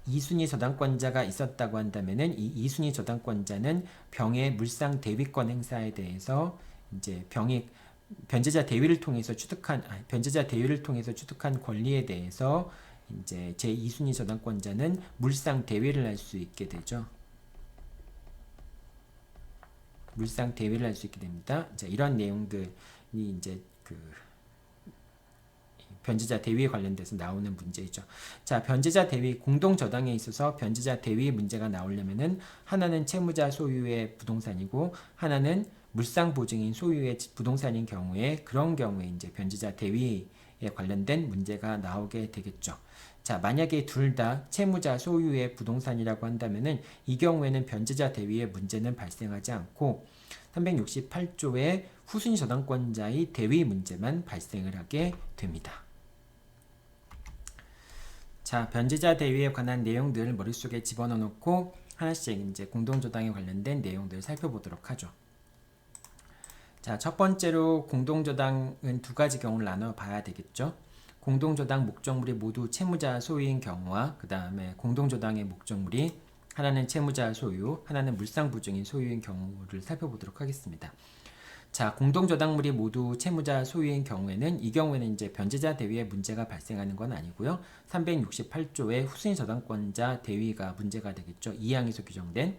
이순위 저당권자가 있었다고 한다면은 이 2순위 저당권자는 병의 물상 대위권 행사에 대해서 이제 병이 변제자 대위를 통해서 취득한 권리에 대해서 이제 제2순위 저당권자는 물상 대위를 할 수 있게 되죠. 물상 대위를 할 수 있게 됩니다. 자, 이런 내용들이 이제 변제자 대위에 관련돼서 나오는 문제이죠. 자, 변제자 대위 공동저당에 있어서 변제자 대위 문제가 나오려면은 하나는 채무자 소유의 부동산이고 하나는 물상 보증인 소유의 부동산인 경우에 그런 경우에 이제 변제자 대위에 관련된 문제가 나오게 되겠죠. 자, 만약에 둘 다 채무자 소유의 부동산이라고 한다면은 이 경우에는 변제자 대위의 문제는 발생하지 않고 368조의 후순위 저당권자의 대위 문제만 발생을 하게 됩니다. 자, 변제자 대위에 관한 내용들을 머릿속에 집어넣어 놓고 하나씩 이제 공동저당에 관련된 내용들을 살펴보도록 하죠. 자, 첫 번째로 공동저당은 두 가지 경우를 나눠 봐야 되겠죠. 공동저당 목적물이 모두 채무자 소유인 경우와 그 다음에 공동저당의 목적물이 하나는 채무자 소유, 하나는 물상부증인 소유인 경우를 살펴보도록 하겠습니다. 자, 공동저당물이 모두 채무자 소유인 경우에는 이 경우에는 이제 변제자 대위에 문제가 발생하는 건 아니고요. 368조의 후순위 저당권자 대위가 문제가 되겠죠. 2항에서 규정된.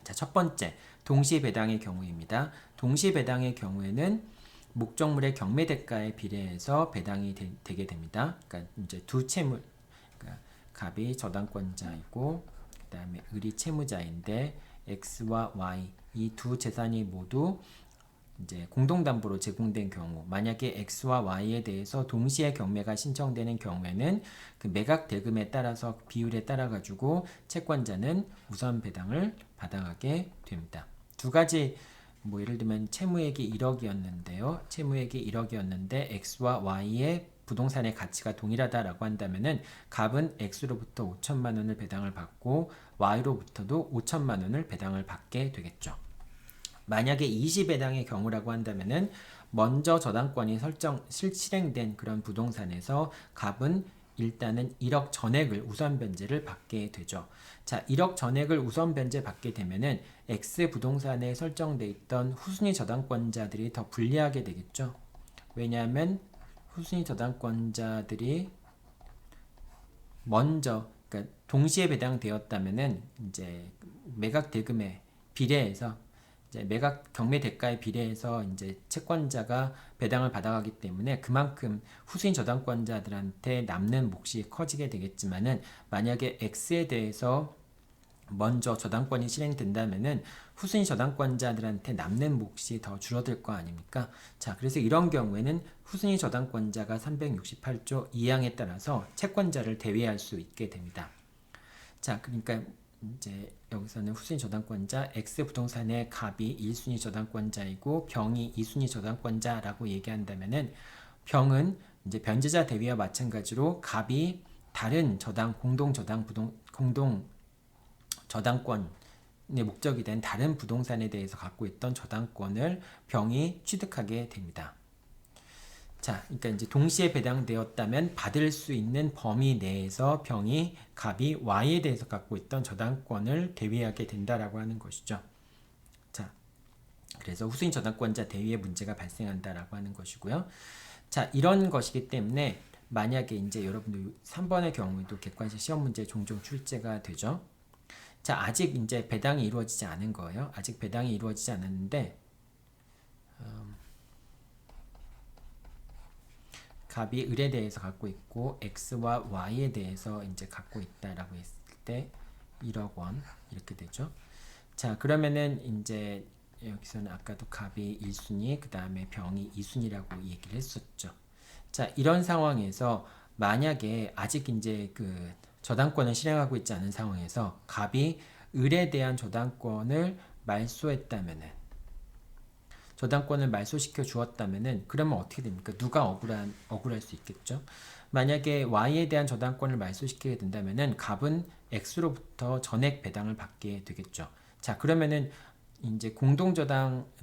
자, 첫 번째, 동시배당의 경우입니다. 동시배당의 경우에는 목적물의 경매 대가에 비례해서 배당이 되게 됩니다. 그러니까 이제 두 채무, 그러니까 갑이 저당권자이고 그다음에 을이 채무자인데 X와 Y 이 두 재산이 모두 이제 공동담보로 제공된 경우, 만약에 X와 Y에 대해서 동시에 경매가 신청되는 경우에는 그 매각 대금에 따라서 비율에 따라 가지고 채권자는 우선 배당을 받아가게 됩니다. 두 가지 뭐 예를 들면 채무액이 1억이었는데요. 채무액이 1억이었는데 X와 Y의 부동산의 가치가 동일하다라고 한다면은 갑은 X로부터 5천만 원을 배당을 받고 Y로부터도 5천만 원을 배당을 받게 되겠죠. 만약에 이시배당의 경우라고 한다면은 먼저 저당권이 실행된 그런 부동산에서 갑은 일단은 1억 전액을 우선 변제를 받게 되죠. 자, 1억 전액을 우선 변제 받게 되면은 X 부동산에 설정돼 있던 후순위 저당권자들이 더 불리하게 되겠죠. 왜냐하면 후순위 저당권자들이 먼저 그러니까 동시에 배당되었다면은 이제 매각 대금에 비례해서 이제 매각 경매 대가에 비례해서 이제 채권자가 배당을 받아가기 때문에 그만큼 후순위 저당권자들한테 남는 몫이 커지게 되겠지만은 만약에 X에 대해서 먼저 저당권이 실행된다면은 후순위 저당권자들한테 남는 몫이 더 줄어들 거 아닙니까? 자, 그래서 이런 경우에는 후순위 저당권자가 368조 2항에 따라서 채권자를 대위할 수 있게 됩니다. 자, 그러니까 이제 여기서는 후순위 저당권자 X 부동산의 갑이 1순위 저당권자이고 병이 2순위 저당권자라고 얘기한다면은 병은 이제 변제자 대위와 마찬가지로 갑이 다른 공동 저당권의 목적이 된 다른 부동산에 대해서 갖고 있던 저당권을 병이 취득하게 됩니다. 자, 그러니까 이제 동시에 배당되었다면 받을 수 있는 범위 내에서 병이 갑이 Y에 대해서 갖고 있던 저당권을 대위하게 된다라고 하는 것이죠. 자, 그래서 후순위 저당권자 대위에 문제가 발생한다라고 하는 것이고요. 자, 이런 것이기 때문에 만약에 이제 여러분들 3번의 경우에도 객관식 시험 문제 종종 출제가 되죠. 자, 아직 이제 배당이 이루어지지 않은 거예요. 아직 배당이 이루어지지 않았는데 갑이 을에 대해서 갖고 있고 X와 Y에 대해서 이제 갖고 있다라고 했을 때 1억 원 이렇게 되죠. 자, 그러면은 이제 여기서는 아까도 갑이 1순위, 그 다음에 병이 2순위라고 얘기를 했었죠. 자, 이런 상황에서 만약에 아직 이제 그 저당권을 실행하고 있지 않은 상황에서 갑이 을에 대한 저당권을 말소했다면은 저당권을 말소시켜 주었다면은 그러면 어떻게 됩니까? 누가 억울할 수 있겠죠? 만약에 Y에 대한 저당권을 말소시키게 된다면은 갑은 X로부터 전액 배당을 받게 되겠죠. 자, 그러면은 이제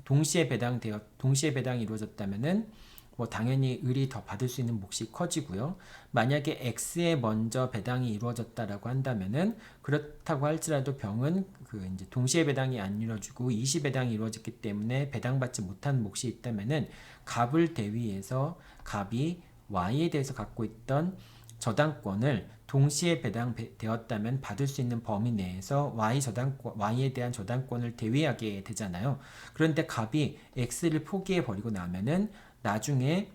동시에 배당이 이루어졌다면은 뭐 당연히 을이 더 받을 수 있는 몫이 커지고요. 만약에 X에 먼저 배당이 이루어졌다라고 한다면은 그렇다고 할지라도 병은 그 이제 동시에 배당이 안 이루어지고 이시 배당이 이루어졌기 때문에 배당받지 못한 몫이 있다면은 갑을 대위해서 갑이 Y에 대해서 갖고 있던 저당권을 동시에 배당되었다면 받을 수 있는 범위 내에서 Y에 대한 저당권을 대위하게 되잖아요. 그런데 갑이 X를 포기해 버리고 나면은 나중에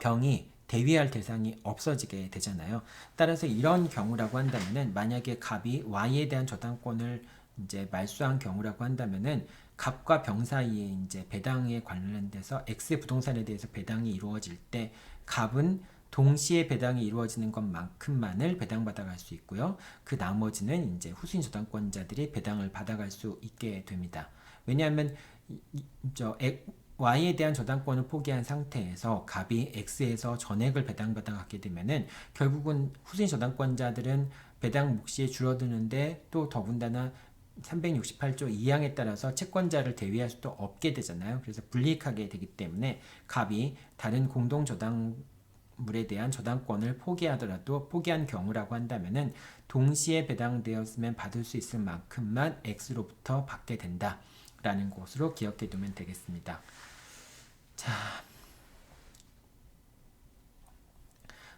병이 대위할 대상이 없어지게 되잖아요. 따라서 이런 경우라고 한다면은 만약에 갑이 Y에 대한 저당권을 이제 말소한 경우라고 한다면은 갑과 병 사이에 이제 배당에 관련돼서 X 부동산에 대해서 배당이 이루어질 때 갑은 동시에 배당이 이루어지는 것만큼만을 배당받아갈 수 있고요. 그 나머지는 이제 후순위 저당권자들이 배당을 받아갈 수 있게 됩니다. 왜냐하면 Y에 대한 저당권을 포기한 상태에서 갑이 X에서 전액을 배당받아 갖게 되면은 결국은 후순위 저당권자들은 배당 몫이 줄어드는데 또 더군다나 368조 2항에 따라서 채권자를 대위할 수도 없게 되잖아요. 그래서 불이익하게 되기 때문에 갑이 다른 공동 저당물에 저작물에 대한 저당권을 포기한 경우라고 한다면은 동시에 배당되었으면 받을 수 있을 만큼만 X로부터 받게 된다라는 것으로 기억해 두면 되겠습니다. 자,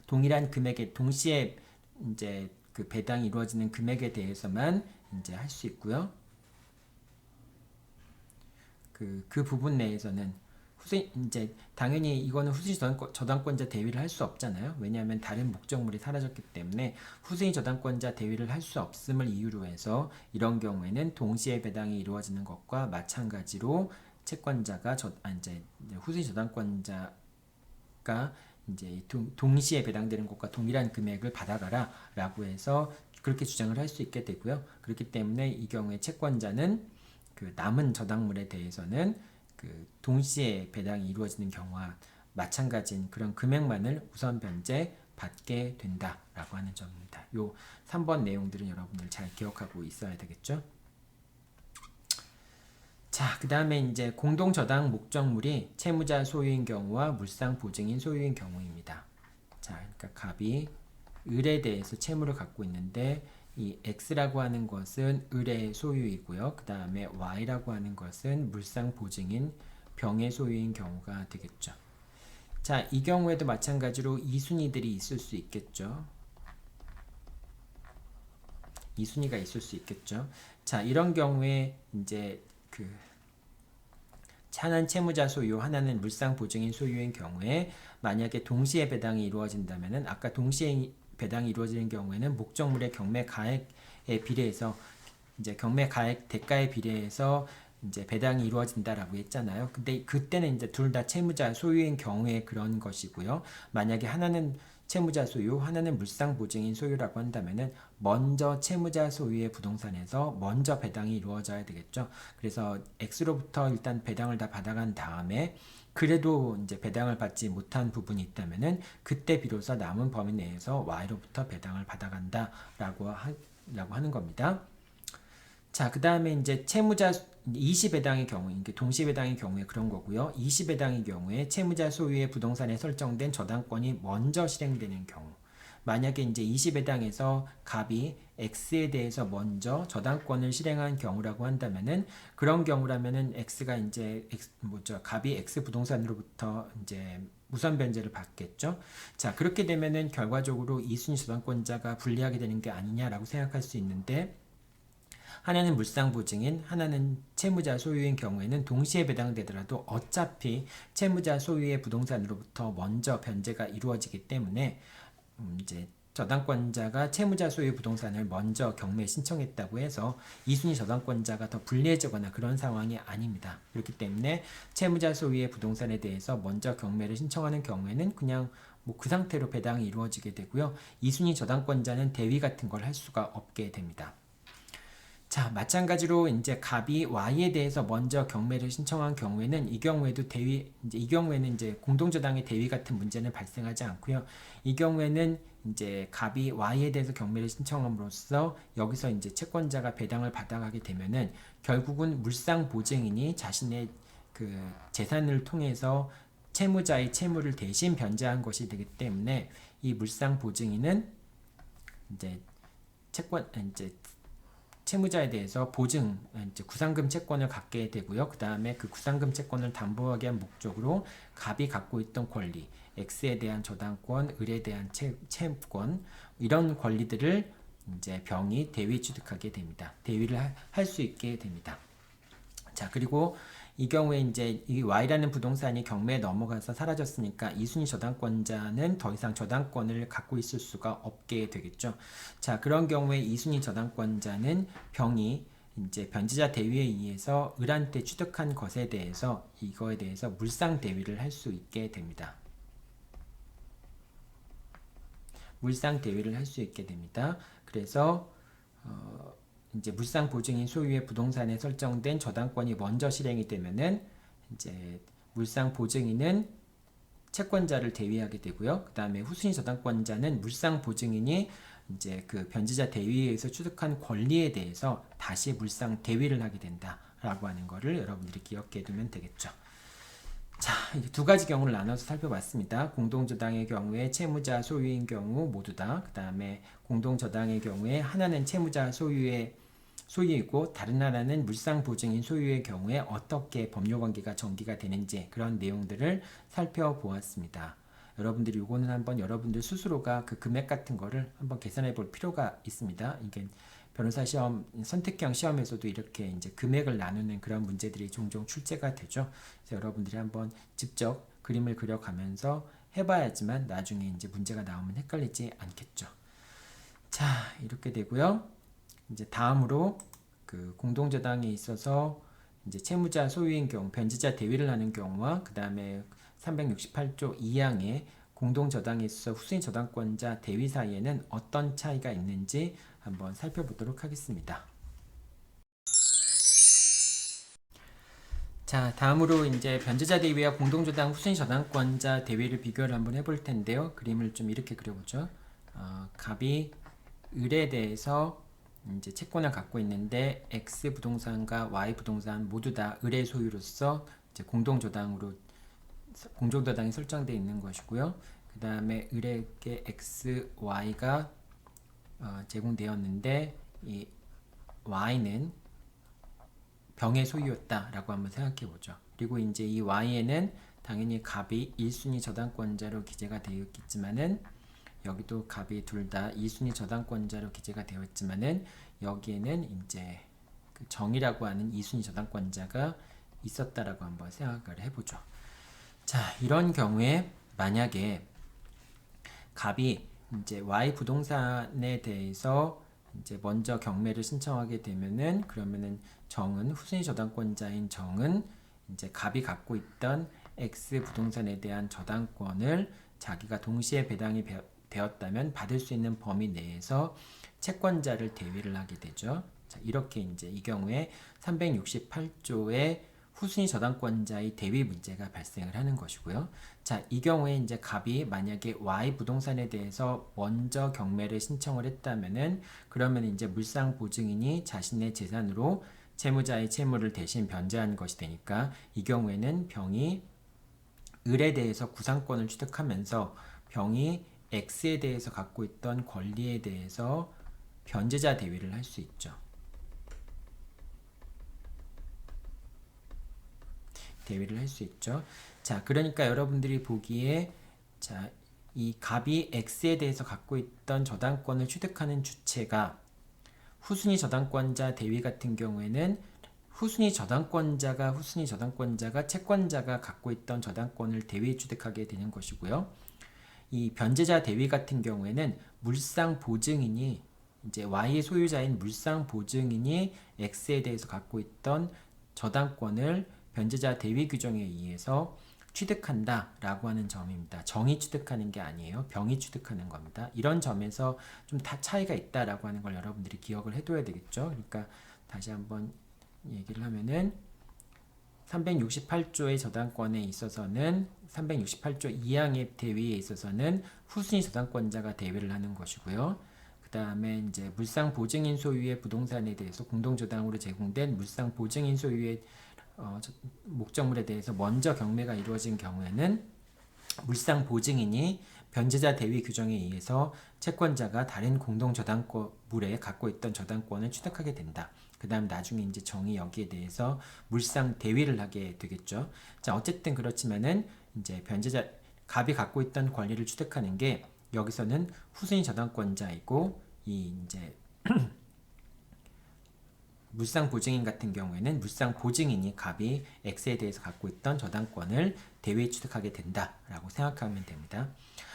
동일한 금액에 동시에 이제 그 배당이 이루어지는 금액에 대해서만 이제 할 수 있고요. 그 부분 내에서는 이제 당연히 이거는 후순위 저당권자 대위를 할 수 없잖아요. 왜냐하면 다른 목적물이 사라졌기 때문에 후순위 저당권자 대위를 할 수 없음을 이유로 해서 이런 경우에는 동시에 배당이 이루어지는 것과 마찬가지로 채권자가 이제 후순위 저당권자가 이제 동시에 배당되는 것과 동일한 금액을 받아가라라고 해서 그렇게 주장을 할 수 있게 되고요. 그렇기 때문에 이 경우에 채권자는 그 남은 저당물에 대해서는 그 동시에 배당이 이루어지는 경우와 마찬가지인 그런 금액만을 우선 변제 받게 된다라고 하는 점입니다. 요 3번 내용들은 여러분들 잘 기억하고 있어야 되겠죠? 자, 그 다음에 이제 공동저당 목적물이 채무자 소유인 경우와 물상 보증인 소유인 경우입니다. 자, 그러니까 갑이 을에 대해서 채무를 갖고 있는데 이 X라고 하는 것은 을의 소유이고요. 그 다음에 Y라고 하는 것은 물상 보증인 병의 소유인 경우가 되겠죠. 자, 이 경우에도 마찬가지로 이순위들이 있을 수 있겠죠. 이순위가 있을 수 있겠죠. 자, 이런 경우에 이제 하나는 채무자 소유, 하나는 물상 보증인 소유인 경우에 만약에 동시에 배당이 이루어진다면은 아까 동시에 배당이 이루어지는 경우에는 목적물의 경매 가액에 비례해서 이제 경매 가액 대가에 비례해서 이제 배당이 이루어진다라고 했잖아요. 근데 그때는 이제 둘 다 채무자 소유인 경우에 그런 것이고요. 만약에 하나는 채무자 소유, 하나는 물상 보증인 소유라고 한다면은 먼저 채무자 소유의 부동산에서 먼저 배당이 이루어져야 되겠죠. 그래서 X로부터 일단 배당을 다 받아간 다음에 그래도 이제 배당을 받지 못한 부분이 있다면은 그때 비로소 남은 범위 내에서 Y로부터 배당을 받아간다라고 하는 겁니다. 자, 그 다음에 이제 채무자 이시배당의 경우, 이게 동시배당의 경우에 그런 거고요. 이시배당의 경우에 채무자 소유의 부동산에 설정된 저당권이 먼저 실행되는 경우. 만약에 이제 이시배당에서 갑이 X에 대해서 먼저 저당권을 실행한 경우라고 한다면은 그런 경우라면은 X가 이제 갑이 X 부동산으로부터 이제 우선 변제를 받겠죠. 자, 그렇게 되면은 결과적으로 이순위 저당권자가 불리하게 되는 게 아니냐라고 생각할 수 있는데 하나는 물상 보증인, 하나는 채무자 소유인 경우에는 동시에 배당되더라도 어차피 채무자 소유의 부동산으로부터 먼저 변제가 이루어지기 때문에 이제 저당권자가 채무자 소유 부동산을 먼저 경매에 신청했다고 해서 이순위 저당권자가 더 불리해지거나 그런 상황이 아닙니다. 그렇기 때문에 채무자 소유의 부동산에 대해서 먼저 경매를 신청하는 경우에는 그냥 그 상태로 배당이 이루어지게 되고요. 이순위 저당권자는 대위 같은 걸 할 수가 없게 됩니다. 자, 마찬가지로 이제 갑이 Y에 대해서 먼저 경매를 신청한 경우에는 이 경우에도 이 경우에는 이제 공동저당의 대위 같은 문제는 발생하지 않고요. 이 경우에는 이제 갑이 Y에 대해서 경매를 신청함으로써 여기서 이제 채권자가 배당을 받아가게 되면은 결국은 물상 보증인이 자신의 그 재산을 통해서 채무자의 채무를 대신 변제한 것이 되기 때문에 이 물상 보증인은 이제 채무자에 대해서 보증, 이제 구상금 채권을 갖게 되고요. 그 다음에 그 구상금 채권을 담보하기 위한 목적으로 갑이 갖고 있던 권리, X에 대한 저당권, 을에 대한 채권, 이런 권리들을 이제 병이 대위 취득하게 됩니다. 대위를 할 수 있게 됩니다. 자, 그리고 이 경우에 이제 이 Y라는 부동산이 경매에 넘어가서 사라졌으니까 이순위 저당권자는 더 이상 저당권을 갖고 있을 수가 없게 되겠죠. 자, 그런 경우에 이순위 저당권자는 병이 이제 변제자 대위에 의해서 을한테 취득한 것에 대해서 이거에 대해서 물상 대위를 할 수 있게 됩니다. 물상 대위를 할 수 있게 됩니다. 그래서 이제 물상 보증인 소유의 부동산에 설정된 저당권이 먼저 실행이 되면은 이제 물상 보증인은 채권자를 대위하게 되고요. 그 다음에 후순위 저당권자는 물상 보증인이 이제 그 변제자 대위에서 취득한 권리에 대해서 다시 물상 대위를 하게 된다라고 하는 거를 여러분들이 기억해 두면 되겠죠. 자, 이제 두 가지 경우를 나눠서 살펴봤습니다. 공동저당의 경우에 채무자 소유인 경우 모두 다, 그 다음에 공동저당의 경우에 하나는 채무자 소유이고 다른 하나는 물상보증인 소유의 경우에 어떻게 법률관계가 전개가 되는지 그런 내용들을 살펴보았습니다. 여러분들이 이거는 한번 여러분들 스스로가 그 금액 같은 거를 한번 계산해 볼 필요가 있습니다. 이게 변호사 시험, 선택형 시험에서도 이렇게 이제 금액을 나누는 그런 문제들이 종종 출제가 되죠. 그래서 여러분들이 한번 직접 그림을 그려가면서 해봐야지만 나중에 이제 문제가 나오면 헷갈리지 않겠죠. 자, 이렇게 되고요. 이제 다음으로 그 공동저당에 있어서 이제 채무자 소유인 경우, 변제자 대위를 하는 경우와 그 다음에 368조 2항의 공동저당에 있어서 후순위 저당권자 대위 사이에는 어떤 차이가 있는지 한번 살펴보도록 하겠습니다. 자, 다음으로 이제 변제자 대위와 공동저당 후순위 저당권자 대위를 비교를 한번 해볼 텐데요. 그림을 좀 이렇게 그려보죠. 갑이 을에 대해서 이제 채권을 갖고 있는데 X 부동산과 Y 부동산 모두 다 을의 소유로서 이제 공동저당이 설정되어 있는 것이고요. 그 다음에 을에게 X, Y가 제공되었는데 이 Y는 병의 소유였다라고 한번 생각해 보죠. 그리고 이제 이 Y에는 당연히 갑이 1순위 저당권자로 기재가 되어 있겠지만은 여기도 갑이 둘 다 2순위 저당권자로 기재가 되어 있지만은 여기에는 이제 그 정이라고 하는 2순위 저당권자가 있었다라고 한번 생각을 해보죠. 자, 이런 경우에 만약에 갑이 이제 Y 부동산에 대해서 이제 먼저 경매를 신청하게 되면은 그러면은 정은 후순위 저당권자인 정은 이제 갑이 갖고 있던 X 부동산에 대한 저당권을 자기가 동시에 배당이 되었다면 받을 수 있는 범위 내에서 채권자를 대위를 하게 되죠. 자, 이렇게 이제 이 경우에 368조의 후순위 저당권자의 대위 문제가 발생을 하는 것이고요. 자, 이 경우에 이제 갑이 만약에 Y 부동산에 대해서 먼저 경매를 신청을 했다면은 그러면 이제 물상 보증인이 자신의 재산으로 채무자의 채무를 대신 변제한 것이 되니까 이 경우에는 병이 을에 대해서 구상권을 취득하면서 병이 X에 대해서 갖고 있던 권리에 대해서 변제자 대위를 할 수 있죠. 대위를 할 수 있죠. 자, 그러니까 여러분들이 보기에 자, 이 갑이 X에 대해서 갖고 있던 저당권을 취득하는 주체가 후순위 저당권자 대위 같은 경우에는 후순위 저당권자가 채권자가 갖고 있던 저당권을 대위 취득하게 되는 것이고요. 이 변제자 대위 같은 경우에는 물상 보증인이 이제 Y의 소유자인 물상 보증인이 X에 대해서 갖고 있던 저당권을 변제자 대위 규정에 의해서 취득한다라고 하는 점입니다. 정이 취득하는 게 아니에요. 병이 취득하는 겁니다. 이런 점에서 좀 다 차이가 있다라고 하는 걸 여러분들이 기억을 해둬야 되겠죠. 그러니까 다시 한번 얘기를 하면은 368조의 저당권에 있어서는 368조 2항의 대위에 있어서는 후순위 저당권자가 대위를 하는 것이고요. 그 다음에 이제 물상 보증인 소유의 부동산에 대해서 공동저당으로 제공된 물상 보증인 소유의 목적물에 대해서 먼저 경매가 이루어진 경우에는 물상 보증인이 변제자 대위 규정에 의해서 채권자가 다른 공동저당물에 갖고 있던 저당권을 취득하게 된다. 그 다음 나중에 이제 정이 여기에 대해서 물상 대위를 하게 되겠죠. 자, 어쨌든 그렇지만은 이제 갑이 갖고 있던 권리를 취득하는 게 여기서는 후순위 저당권자이고 이 이제 물상 보증인 같은 경우에는 물상 보증인이 갑이 X에 대해서 갖고 있던 저당권을 대위 취득하게 된다라고 생각하면 됩니다.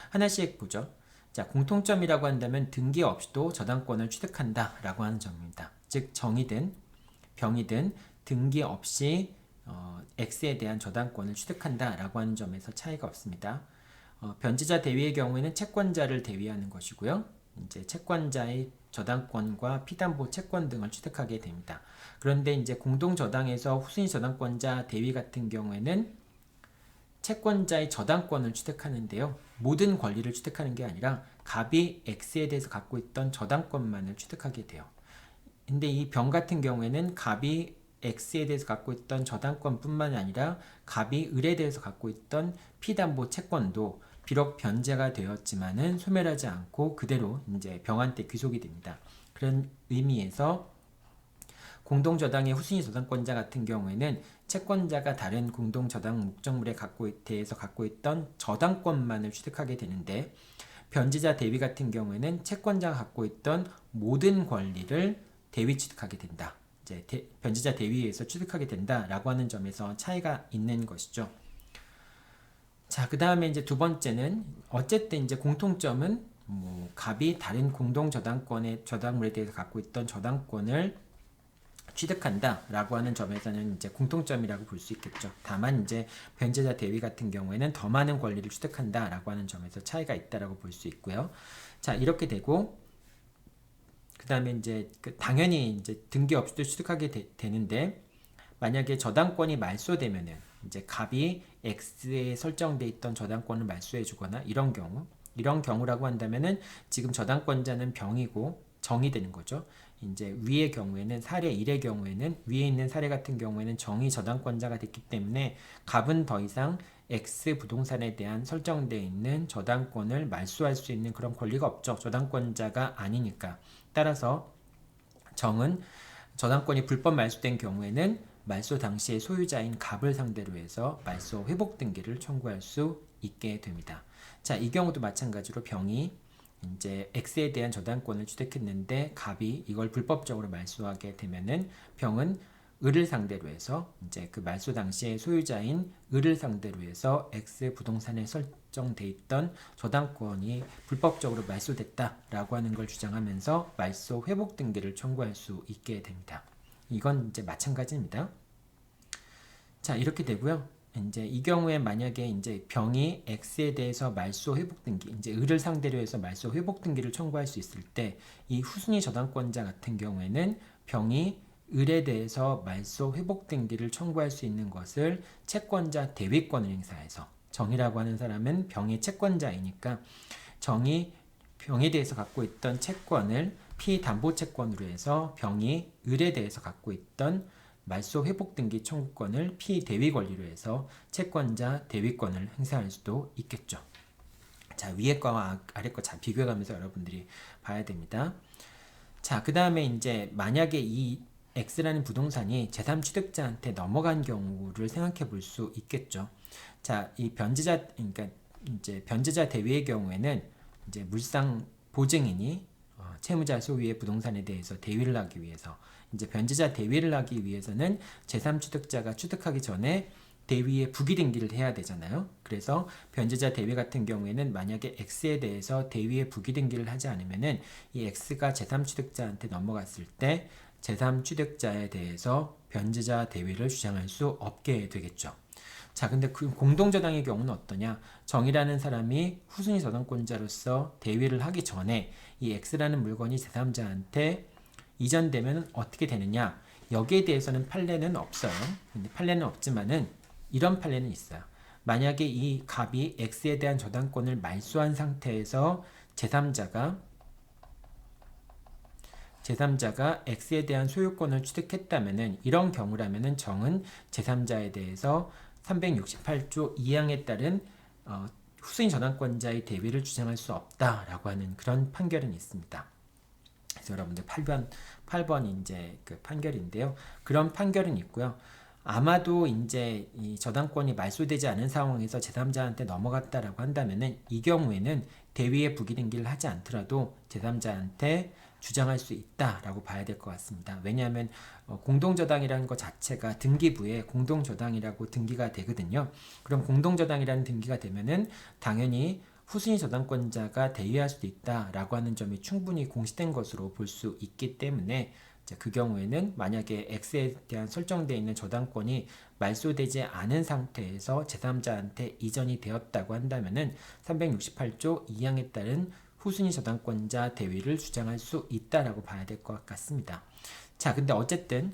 하나씩 보죠. 자, 공통점이라고 한다면 등기 없이도 저당권을 취득한다라고 하는 점입니다. 즉 정이든 병이든 등기 없이 X에 대한 저당권을 취득한다라고 하는 점에서 차이가 없습니다. 변제자 대위의 경우에는 채권자를 대위하는 것이고요. 이제 채권자의 저당권과 피담보 채권 등을 취득하게 됩니다. 그런데 이제 공동저당에서 후순위 저당권자 대위 같은 경우에는 채권자의 저당권을 취득하는데요. 모든 권리를 취득하는 게 아니라 갑이 X에 대해서 갖고 있던 저당권만을 취득하게 돼요. 근데 이 병 같은 경우에는 갑이 X에 대해서 갖고 있던 저당권뿐만 아니라 갑이 을에 대해서 갖고 있던 피담보 채권도 비록 변제가 되었지만은 소멸하지 않고 그대로 이제 병한테 귀속이 됩니다. 그런 의미에서 공동저당의 후순위 저당권자 같은 경우에는 채권자가 다른 공동저당 목적물에 대해서 갖고 있던 저당권만을 취득하게 되는데, 변제자 대위 같은 경우에는 채권자가 갖고 있던 모든 권리를 대위 취득하게 된다. 이제 변제자 대위에서 취득하게 된다라고 하는 점에서 차이가 있는 것이죠. 자, 그 다음에 이제 두 번째는 어쨌든 이제 공통점은 갑이 다른 공동저당권의 저당물에 대해서 갖고 있던 저당권을 취득한다라고 하는 점에서는 이제 공통점이라고 볼 수 있겠죠. 다만 이제 변제자 대위 같은 경우에는 더 많은 권리를 취득한다라고 하는 점에서 차이가 있다라고 볼 수 있고요. 자, 이렇게 되고 그 다음에 이제 당연히 이제 등기 없이도 취득하게 되는데, 만약에 저당권이 말소되면은 이제 갑이 X에 설정돼 있던 저당권을 말소해주거나 이런 경우라고 한다면은 지금 저당권자는 병이고 정이 되는 거죠. 이제 위의 경우에는 사례 1의 경우에는 위에 있는 사례 같은 경우에는 정이 저당권자가 됐기 때문에 갑은 더 이상 X 부동산에 대한 설정되어 있는 저당권을 말소할 수 있는 그런 권리가 없죠. 저당권자가 아니니까. 따라서 정은 저당권이 불법 말소된 경우에는 말소 당시의 소유자인 갑을 상대로 해서 말소 회복 등기를 청구할 수 있게 됩니다. 자, 이 경우도 마찬가지로 병이 이제 X에 대한 저당권을 취득했는데 갑이 이걸 불법적으로 말소하게 되면은 병은 을을 상대로 해서 이제 그 말소 당시의 소유자인 을을 상대로 해서 X 부동산에 설정돼 있던 저당권이 불법적으로 말소됐다라고 하는 걸 주장하면서 말소 회복 등기를 청구할 수 있게 됩니다. 이건 이제 마찬가지입니다. 자, 이렇게 되고요. 이제 이 경우에 만약에 이제 병이 X에 대해서 말소 회복 등기, 이제 을을 상대로 해서 말소 회복 등기를 청구할 수 있을 때, 이 후순위 저당권자 같은 경우에는 병이 을에 대해서 말소 회복 등기를 청구할 수 있는 것을 채권자 대위권을 행사해서, 정이라고 하는 사람은 병의 채권자이니까 정이 병에 대해서 갖고 있던 채권을 피담보 채권으로 해서 병이 을에 대해서 갖고 있던 말소 회복 등기 청구권을 피대위 권리로 해서 채권자 대위권을 행사할 수도 있겠죠. 자, 위에 거와 아래 거 잘 비교해 가면서 여러분들이 봐야 됩니다. 자, 그 다음에 이제 만약에 이 X라는 부동산이 제3취득자한테 넘어간 경우를 생각해 볼 수 있겠죠. 자, 이 그러니까 이제 변제자 대위의 경우에는 이제 물상 보증인이 채무자 소유의 부동산에 대해서 대위를 하기 위해서, 이제 변제자 대위를 하기 위해서는 제3취득자가 취득하기 전에 대위에 부기등기를 해야 되잖아요. 그래서 변제자 대위 같은 경우에는 만약에 X에 대해서 대위에 부기등기를 하지 않으면은 이 X가 제3취득자한테 넘어갔을 때 제3취득자에 대해서 변제자 대위를 주장할 수 없게 되겠죠. 자, 근데 그 공동저당의 경우는 어떠냐? 정이라는 사람이 후순위 저당권자로서 대위를 하기 전에 이 X라는 물건이 제3자한테 이전되면 어떻게 되느냐? 여기에 대해서는 판례는 없어요. 근데 판례는 없지만은 이런 판례는 있어요. 만약에 이 갑이 X에 대한 저당권을 말소한 상태에서 제3자가 X에 대한 소유권을 취득했다면은, 이런 경우라면은 정은 제3자에 대해서 368조 2항에 따른 후순위 저당권자의 대위를 주장할 수 없다라고 하는 그런 판결은 있습니다. 그래서 여러분들 8번 이제 그 판결인데요. 그런 판결은 있고요. 아마도 이제 이 저당권이 말소되지 않은 상황에서 제3자한테 넘어갔다라고 한다면은, 이 경우에는 대위에 부기등기를 하지 않더라도 제3자한테 주장할 수 있다라고 봐야 될 것 같습니다. 왜냐하면 공동저당이라는 것 자체가 등기부에 공동저당이라고 등기가 되거든요. 그럼 공동저당이라는 등기가 되면은 당연히 후순위 저당권자가 대위할 수도 있다라고 하는 점이 충분히 공시된 것으로 볼 수 있기 때문에, 그 경우에는 만약에 X에 대한 설정되어 있는 저당권이 말소되지 않은 상태에서 제3자한테 이전이 되었다고 한다면은 368조 2항에 따른 후순위 저당권자 대위를 주장할 수 있다라고 봐야 될 것 같습니다. 자, 근데 어쨌든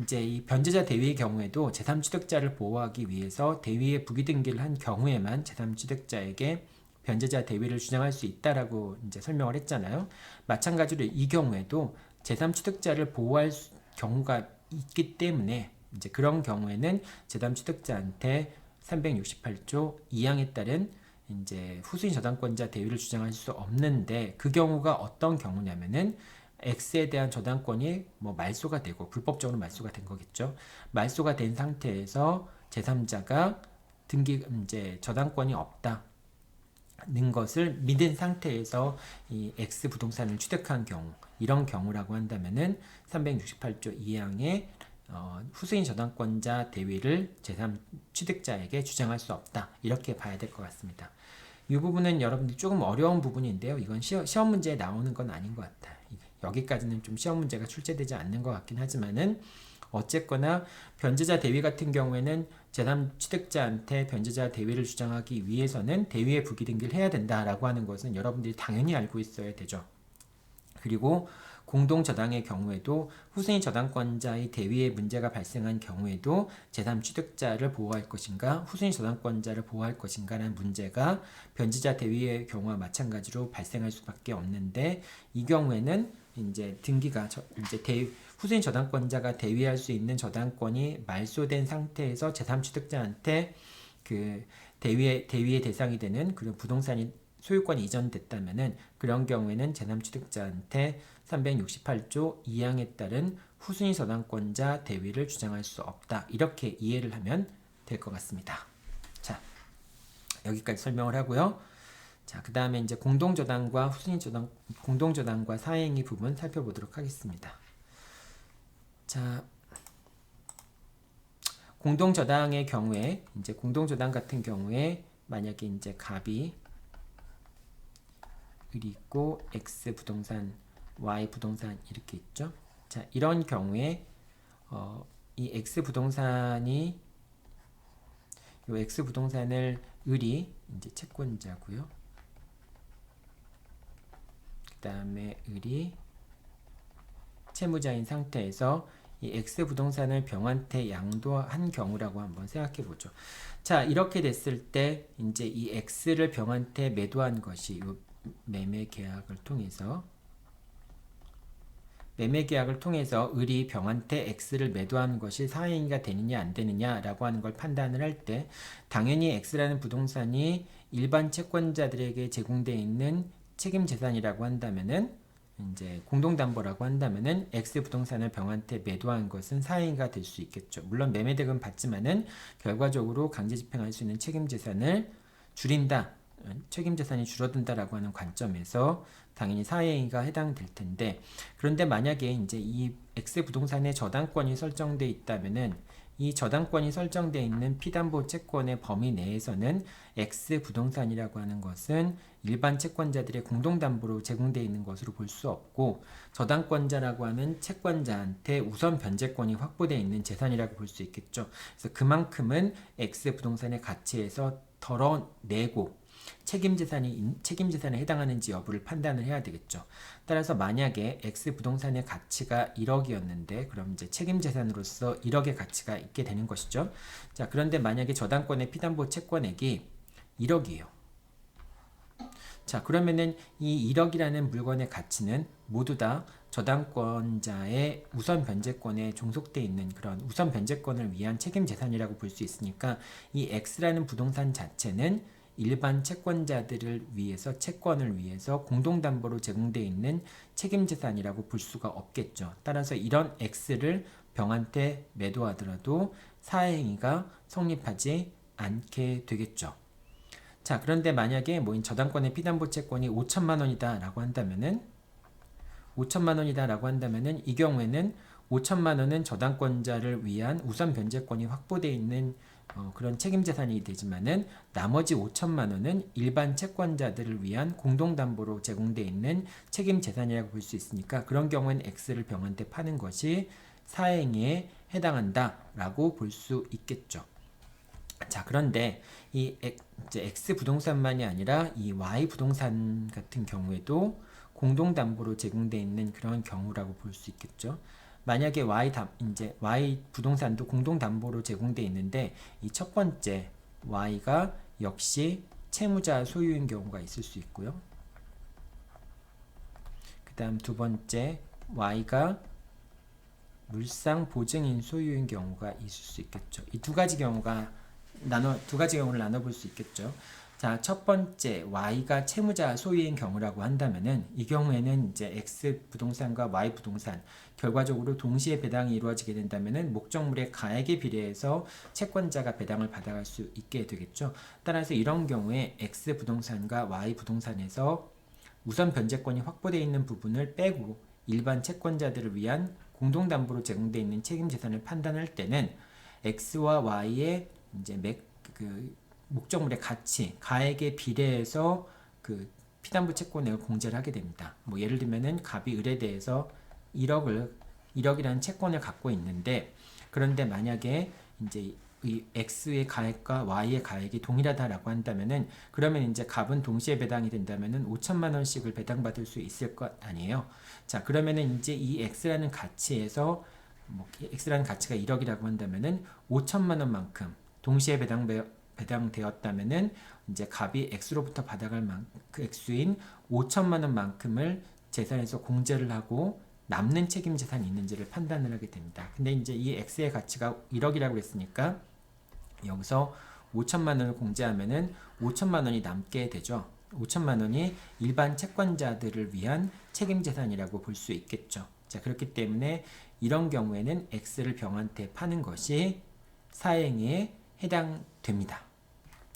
이제 이 변제자 대위의 경우에도 제3취득자를 보호하기 위해서 대위에 부기등기를 한 경우에만 제3취득자에게 변제자 대위를 주장할 수 있다라고 이제 설명을 했잖아요. 마찬가지로 이 경우에도 제3취득자를 보호할 경우가 있기 때문에 이제 그런 경우에는 제담 취득자한테 368조 2항에 따른 이제 후수인 저당권자 대위를 주장할 수 없는데, 그 경우가 어떤 경우냐면은 X에 대한 저당권이 뭐 말소가 되고 불법적으로 말소가 된 거겠죠. 말소가 된 상태에서 제3자가 등기 이제 저당권이 없다는 것을 믿은 상태에서 이 X 부동산을 취득한 경우, 이런 경우라고 한다면은 368조 2항의 후수인 저당권자 대위를 제3 취득자에게 주장할 수 없다, 이렇게 봐야 될 것 같습니다. 이 부분은 여러분들 조금 어려운 부분인데요. 이건 시험 문제에 나오는 건 아닌 것 같아요. 여기까지는 좀 시험 문제가 출제되지 않는 것 같긴 하지만은, 어쨌거나 변제자 대위 같은 경우에는 제3 취득자한테 변제자 대위를 주장하기 위해서는 대위의 부기등기를 해야 된다라고 하는 것은 여러분들이 당연히 알고 있어야 되죠. 그리고 공동저당의 경우에도 후수인 저당권자의 대위에 문제가 발생한 경우에도 제3 취득자를 보호할 것인가, 후수인 저당권자를 보호할 것인가라는 문제가 변제자 대위의 경우와 마찬가지로 발생할 수밖에 없는데, 이 경우에는 이제 등기가 이제 후수인 저당권자가 대위할 수 있는 저당권이 말소된 상태에서 제3 취득자한테 그 대위의 대상이 되는 그런 부동산이 소유권이 이전됐다면은, 그런 경우에는 제3 취득자한테 368조 2항에 따른 후순위 저당권자 대위를 주장할 수 없다, 이렇게 이해를 하면 될 것 같습니다. 자, 여기까지 설명을 하고요. 자, 그 다음에 이제 공동저당과 후순위 저당, 공동저당과 사행위 부분 살펴보도록 하겠습니다. 자, 공동저당의 경우에, 이제 공동저당 같은 경우에 만약에 이제 갑이 을이 있고 X 부동산, Y 부동산 이렇게 있죠. 자, 이런 경우에 이 X 부동산이, 요 X 부동산을 을이 이제 채권자고요. 그 다음에 을이 채무자인 상태에서 이 X 부동산을 병한테 양도한 경우라고 한번 생각해 보죠. 자, 이렇게 됐을 때 이제 이 X를 병한테 매도한 것이 요 매매 계약을 통해서 을이 병한테 X를 매도한 것이 사행위가 되느냐 안 되느냐라고 하는 걸 판단을 할 때, 당연히 X라는 부동산이 일반 채권자들에게 제공되어 있는 책임 재산이라고 한다면은, 이제 공동담보라고 한다면은 X 부동산을 병한테 매도한 것은 사행위가 될 수 있겠죠. 물론 매매대금 받지만은 결과적으로 강제 집행할 수 있는 책임 재산을 줄인다, 책임 재산이 줄어든다라고 하는 관점에서 당연히 사행위가 해당될 텐데, 그런데 만약에 이제 이 X 부동산의 저당권이 설정돼 있다면은, 이 저당권이 설정되어 있는 피담보 채권의 범위 내에서는 X 부동산이라고 하는 것은 일반 채권자들의 공동담보로 제공되어 있는 것으로 볼 수 없고, 저당권자라고 하는 채권자한테 우선 변제권이 확보되어 있는 재산이라고 볼 수 있겠죠. 그래서 그만큼은 X 부동산의 가치에서 덜어내고 책임재산에 해당하는지 여부를 판단을 해야 되겠죠. 따라서 만약에 X 부동산의 가치가 1억이었는데, 그럼 이제 책임재산으로서 1억의 가치가 있게 되는 것이죠. 자, 그런데 만약에 저당권의 피담보 채권액이 1억이에요. 자, 그러면은 이 1억이라는 물건의 가치는 모두 다 저당권자의 우선 변제권에 종속되어 있는 그런 우선 변제권을 위한 책임 재산이라고 볼 수 있으니까, 이 X라는 부동산 자체는 일반 채권자들을 위해서, 채권을 위해서 공동담보로 제공되어 있는 책임 재산이라고 볼 수가 없겠죠. 따라서 이런 X를 병한테 매도하더라도 사행위가 성립하지 않게 되겠죠. 자, 그런데 만약에 모인 저당권의 피담보 채권이 5천만 원이다 라고 한다면은, 이 경우에는 5천만 원은 저당권자를 위한 우선 변제권이 확보되어 있는 그런 책임재산이 되지만은, 나머지 5천만 원은 일반 채권자들을 위한 공동담보로 제공되어 있는 책임재산이라고 볼 수 있으니까, 그런 경우에는 X를 병한테 파는 것이 사행위에 해당한다라고 볼 수 있겠죠. 자, 그런데 이 X 부동산만이 아니라 이 Y 부동산 같은 경우에도 공동담보로 제공되어 있는 그런 경우라고 볼 수 있겠죠. 만약에 Y 부동산도 공동담보로 제공되어 있는데, 이 첫 번째 Y가 역시 채무자 소유인 경우가 있을 수 있고요. 그 다음 두 번째 Y가 물상 보증인 소유인 경우가 있을 수 있겠죠. 이 두 가지 경우를 나눠볼 수 있겠죠. 자, 첫 번째 Y가 채무자 소유인 경우라고 한다면은 이 경우에는 이제 X 부동산과 Y 부동산 결과적으로 동시에 배당이 이루어지게 된다면은 목적물의 가액에 비례해서 채권자가 배당을 받아갈 수 있게 되겠죠. 따라서 이런 경우에 X 부동산과 Y 부동산에서 우선 변제권이 확보되어 있는 부분을 빼고 일반 채권자들을 위한 공동담보로 제공되어 있는 책임재산을 판단할 때는 X와 Y의 이제 목적물의 가치, 가액에 비례해서 그 피담보 채권액을 공제를 하게 됩니다. 뭐 예를 들면은 갑이 을에 대해서 1억이라는 채권을 갖고 있는데, 그런데 만약에 이제 이 X의 가액과 Y의 가액이 동일하다라고 한다면은, 그러면 이제 갑은 동시에 배당이 된다면은 5천만 원씩을 배당받을 수 있을 것 아니에요. 자, 그러면은 이제 이 X라는 가치에서 X라는 가치가 1억이라고 한다면은 5천만 원만큼 동시에 배당되었다면은 이제 갑이 X로부터 받아갈 그 액수인 5천만 원만큼을 재산에서 공제를 하고 남는 책임 재산이 있는지를 판단을 하게 됩니다. 근데 이제 이 X의 가치가 1억이라고 했으니까 여기서 5천만 원을 공제하면은 5천만 원이 남게 되죠. 5천만 원이 일반 채권자들을 위한 책임 재산이라고 볼 수 있겠죠. 자, 그렇기 때문에 이런 경우에는 X를 병한테 파는 것이 사행위에 해당됩니다.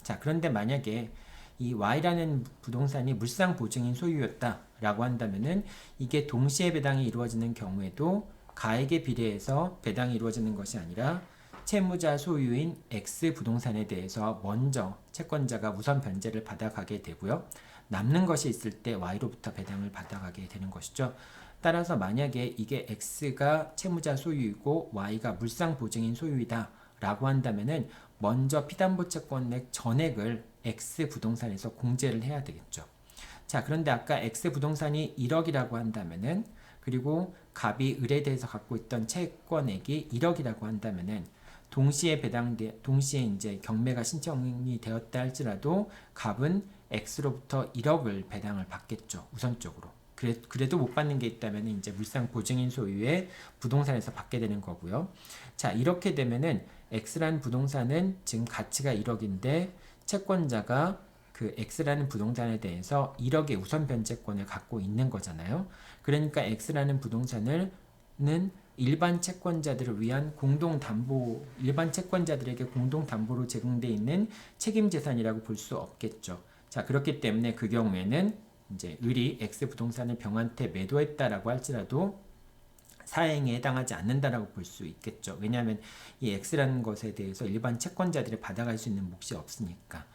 자, 그런데 만약에 이 Y라는 부동산이 물상 보증인 소유였다라고 한다면은 이게 동시에 배당이 이루어지는 경우에도 가액에 비례해서 배당이 이루어지는 것이 아니라 채무자 소유인 X 부동산에 대해서 먼저 채권자가 우선 변제를 받아가게 되고요. 남는 것이 있을 때 Y로부터 배당을 받아가게 되는 것이죠. 따라서 만약에 이게 X가 채무자 소유이고 Y가 물상 보증인 소유이다 라고 한다면은 먼저 피담보채권액 전액을 X 부동산에서 공제를 해야 되겠죠. 자, 그런데 아까 X 부동산이 1억이라고 한다면은, 그리고 갑이 을에 대해서 갖고 있던 채권액이 1억이라고 한다면은 동시에 이제 경매가 신청이 되었다 할지라도 갑은 X로부터 1억을 배당을 받겠죠. 우선적으로. 그래도 못 받는 게 있다면 이제 물상 보증인 소유의 부동산에서 받게 되는 거고요. 자, 이렇게 되면은 X라는 부동산은 지금 가치가 1억인데 채권자가 그 X라는 부동산에 대해서 1억의 우선 변제권을 갖고 있는 거잖아요. 그러니까 X라는 부동산은 일반 채권자들을 위한 일반 채권자들에게 공동담보로 제공되어 있는 책임재산이라고 볼 수 없겠죠. 자, 그렇기 때문에 그 경우에는 이제 을이 X 부동산을 병한테 매도했다라고 할지라도 사행에 해당하지 않는다라고 볼 수 있겠죠. 왜냐하면 이 X라는 것에 대해서 일반 채권자들이 받아갈 수 있는 몫이 없으니까.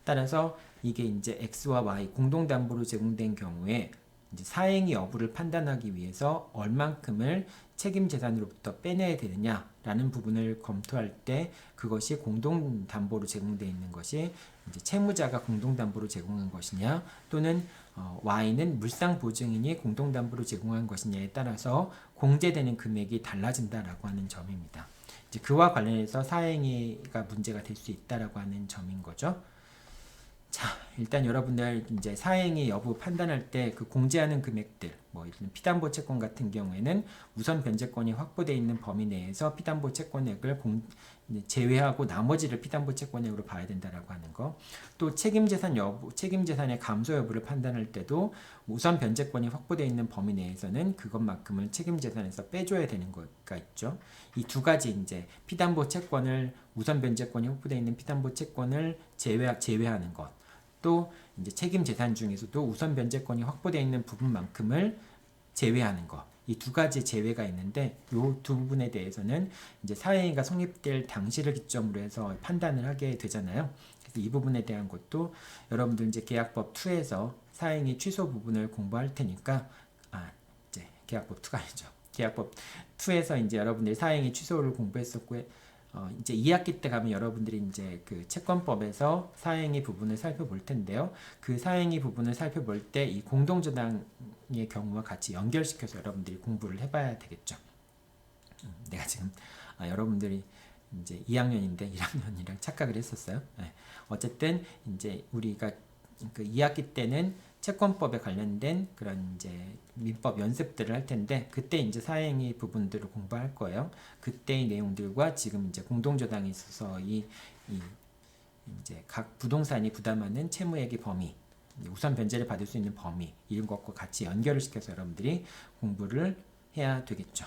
따라서 이게 이제 X와 Y 공동담보로 제공된 경우에 이제 사행위 여부를 판단하기 위해서 얼만큼을 책임재산으로부터 빼내야 되느냐라는 부분을 검토할 때 그것이 공동담보로 제공되어 있는 것이 이제 채무자가 공동담보로 제공한 것이냐 또는 Y는 물상보증인이 공동담보로 제공한 것이냐에 따라서 공제되는 금액이 달라진다라고 하는 점입니다. 이제 그와 관련해서 사행위가 문제가 될 수 있다라고 하는 점인 거죠. 자, 일단 여러분들 이제 사행위 여부 판단할 때 그 공제하는 금액들, 뭐 피담보 채권 같은 경우에는 우선 변제권이 확보되어 있는 범위 내에서 피담보 채권액을 제외하고 나머지를 피담보 채권액으로 봐야 된다라고 하는 거. 또 책임재산의 감소 여부를 판단할 때도 우선 변제권이 확보되어 있는 범위 내에서는 그것만큼을 책임재산에서 빼줘야 되는 거가 있죠. 이 두 가지 이제 피담보 채권을 우선 변제권이 확보되어 있는 피담보 채권을 제외하는 것. 또 이제 책임 재산 중에서도 우선 변제권이 확보되어 있는 부분만큼을 제외하는 것. 이 두 가지 제외가 있는데 이 두 부분에 대해서는 이제 사행위가 성립될 당시를 기점으로 해서 판단을 하게 되잖아요. 그래서 이 부분에 대한 것도 여러분들 이제 계약법 2에서 사행위 취소 부분을 공부할 테니까 이제 계약법 2가 아니죠. 계약법 2에서 이제 여러분들이 사행위 취소를 공부했었고 이제 2학기 때 가면 여러분들이 이제 그 채권법에서 사행위 부분을 살펴볼 텐데요. 그 사행위 부분을 살펴볼 때 이 공동저당의 경우와 같이 연결시켜서 여러분들이 공부를 해봐야 되겠죠. 내가 지금 여러분들이 이제 2학년인데 1학년이랑 착각을 했었어요. 네. 어쨌든 이제 우리가 그 2학기 때는 채권법에 관련된 그런 이제 민법 연습들을 할 텐데 그때 이제 사행위 부분들을 공부할 거예요. 그때의 내용들과 지금 이제 공동저당에 있어서 이 이제 각 부동산이 부담하는 채무액의 범위, 우선 변제를 받을 수 있는 범위 이런 것과 같이 연결을 시켜서 여러분들이 공부를 해야 되겠죠.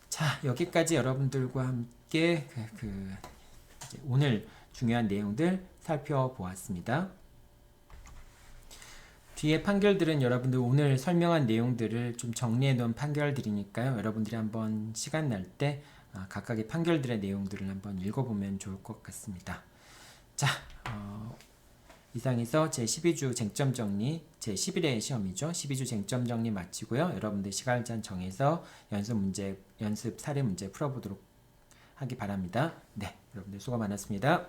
자, 여기까지 여러분들과 함께 이제 오늘 중요한 내용들 살펴보았습니다. 뒤에 판결들은 여러분들 오늘 설명한 내용들을 좀 정리해 놓은 판결들이니까요. 여러분들이 한번 시간 날 때 각각의 판결들의 내용들을 한번 읽어보면 좋을 것 같습니다. 자, 이상에서 제12주 쟁점 정리, 제11회 시험이죠. 12주 쟁점 정리 마치고요. 여러분들 시간을 정해서 연습 사례 문제 풀어보도록 하기 바랍니다. 네, 여러분들 수고 많았습니다.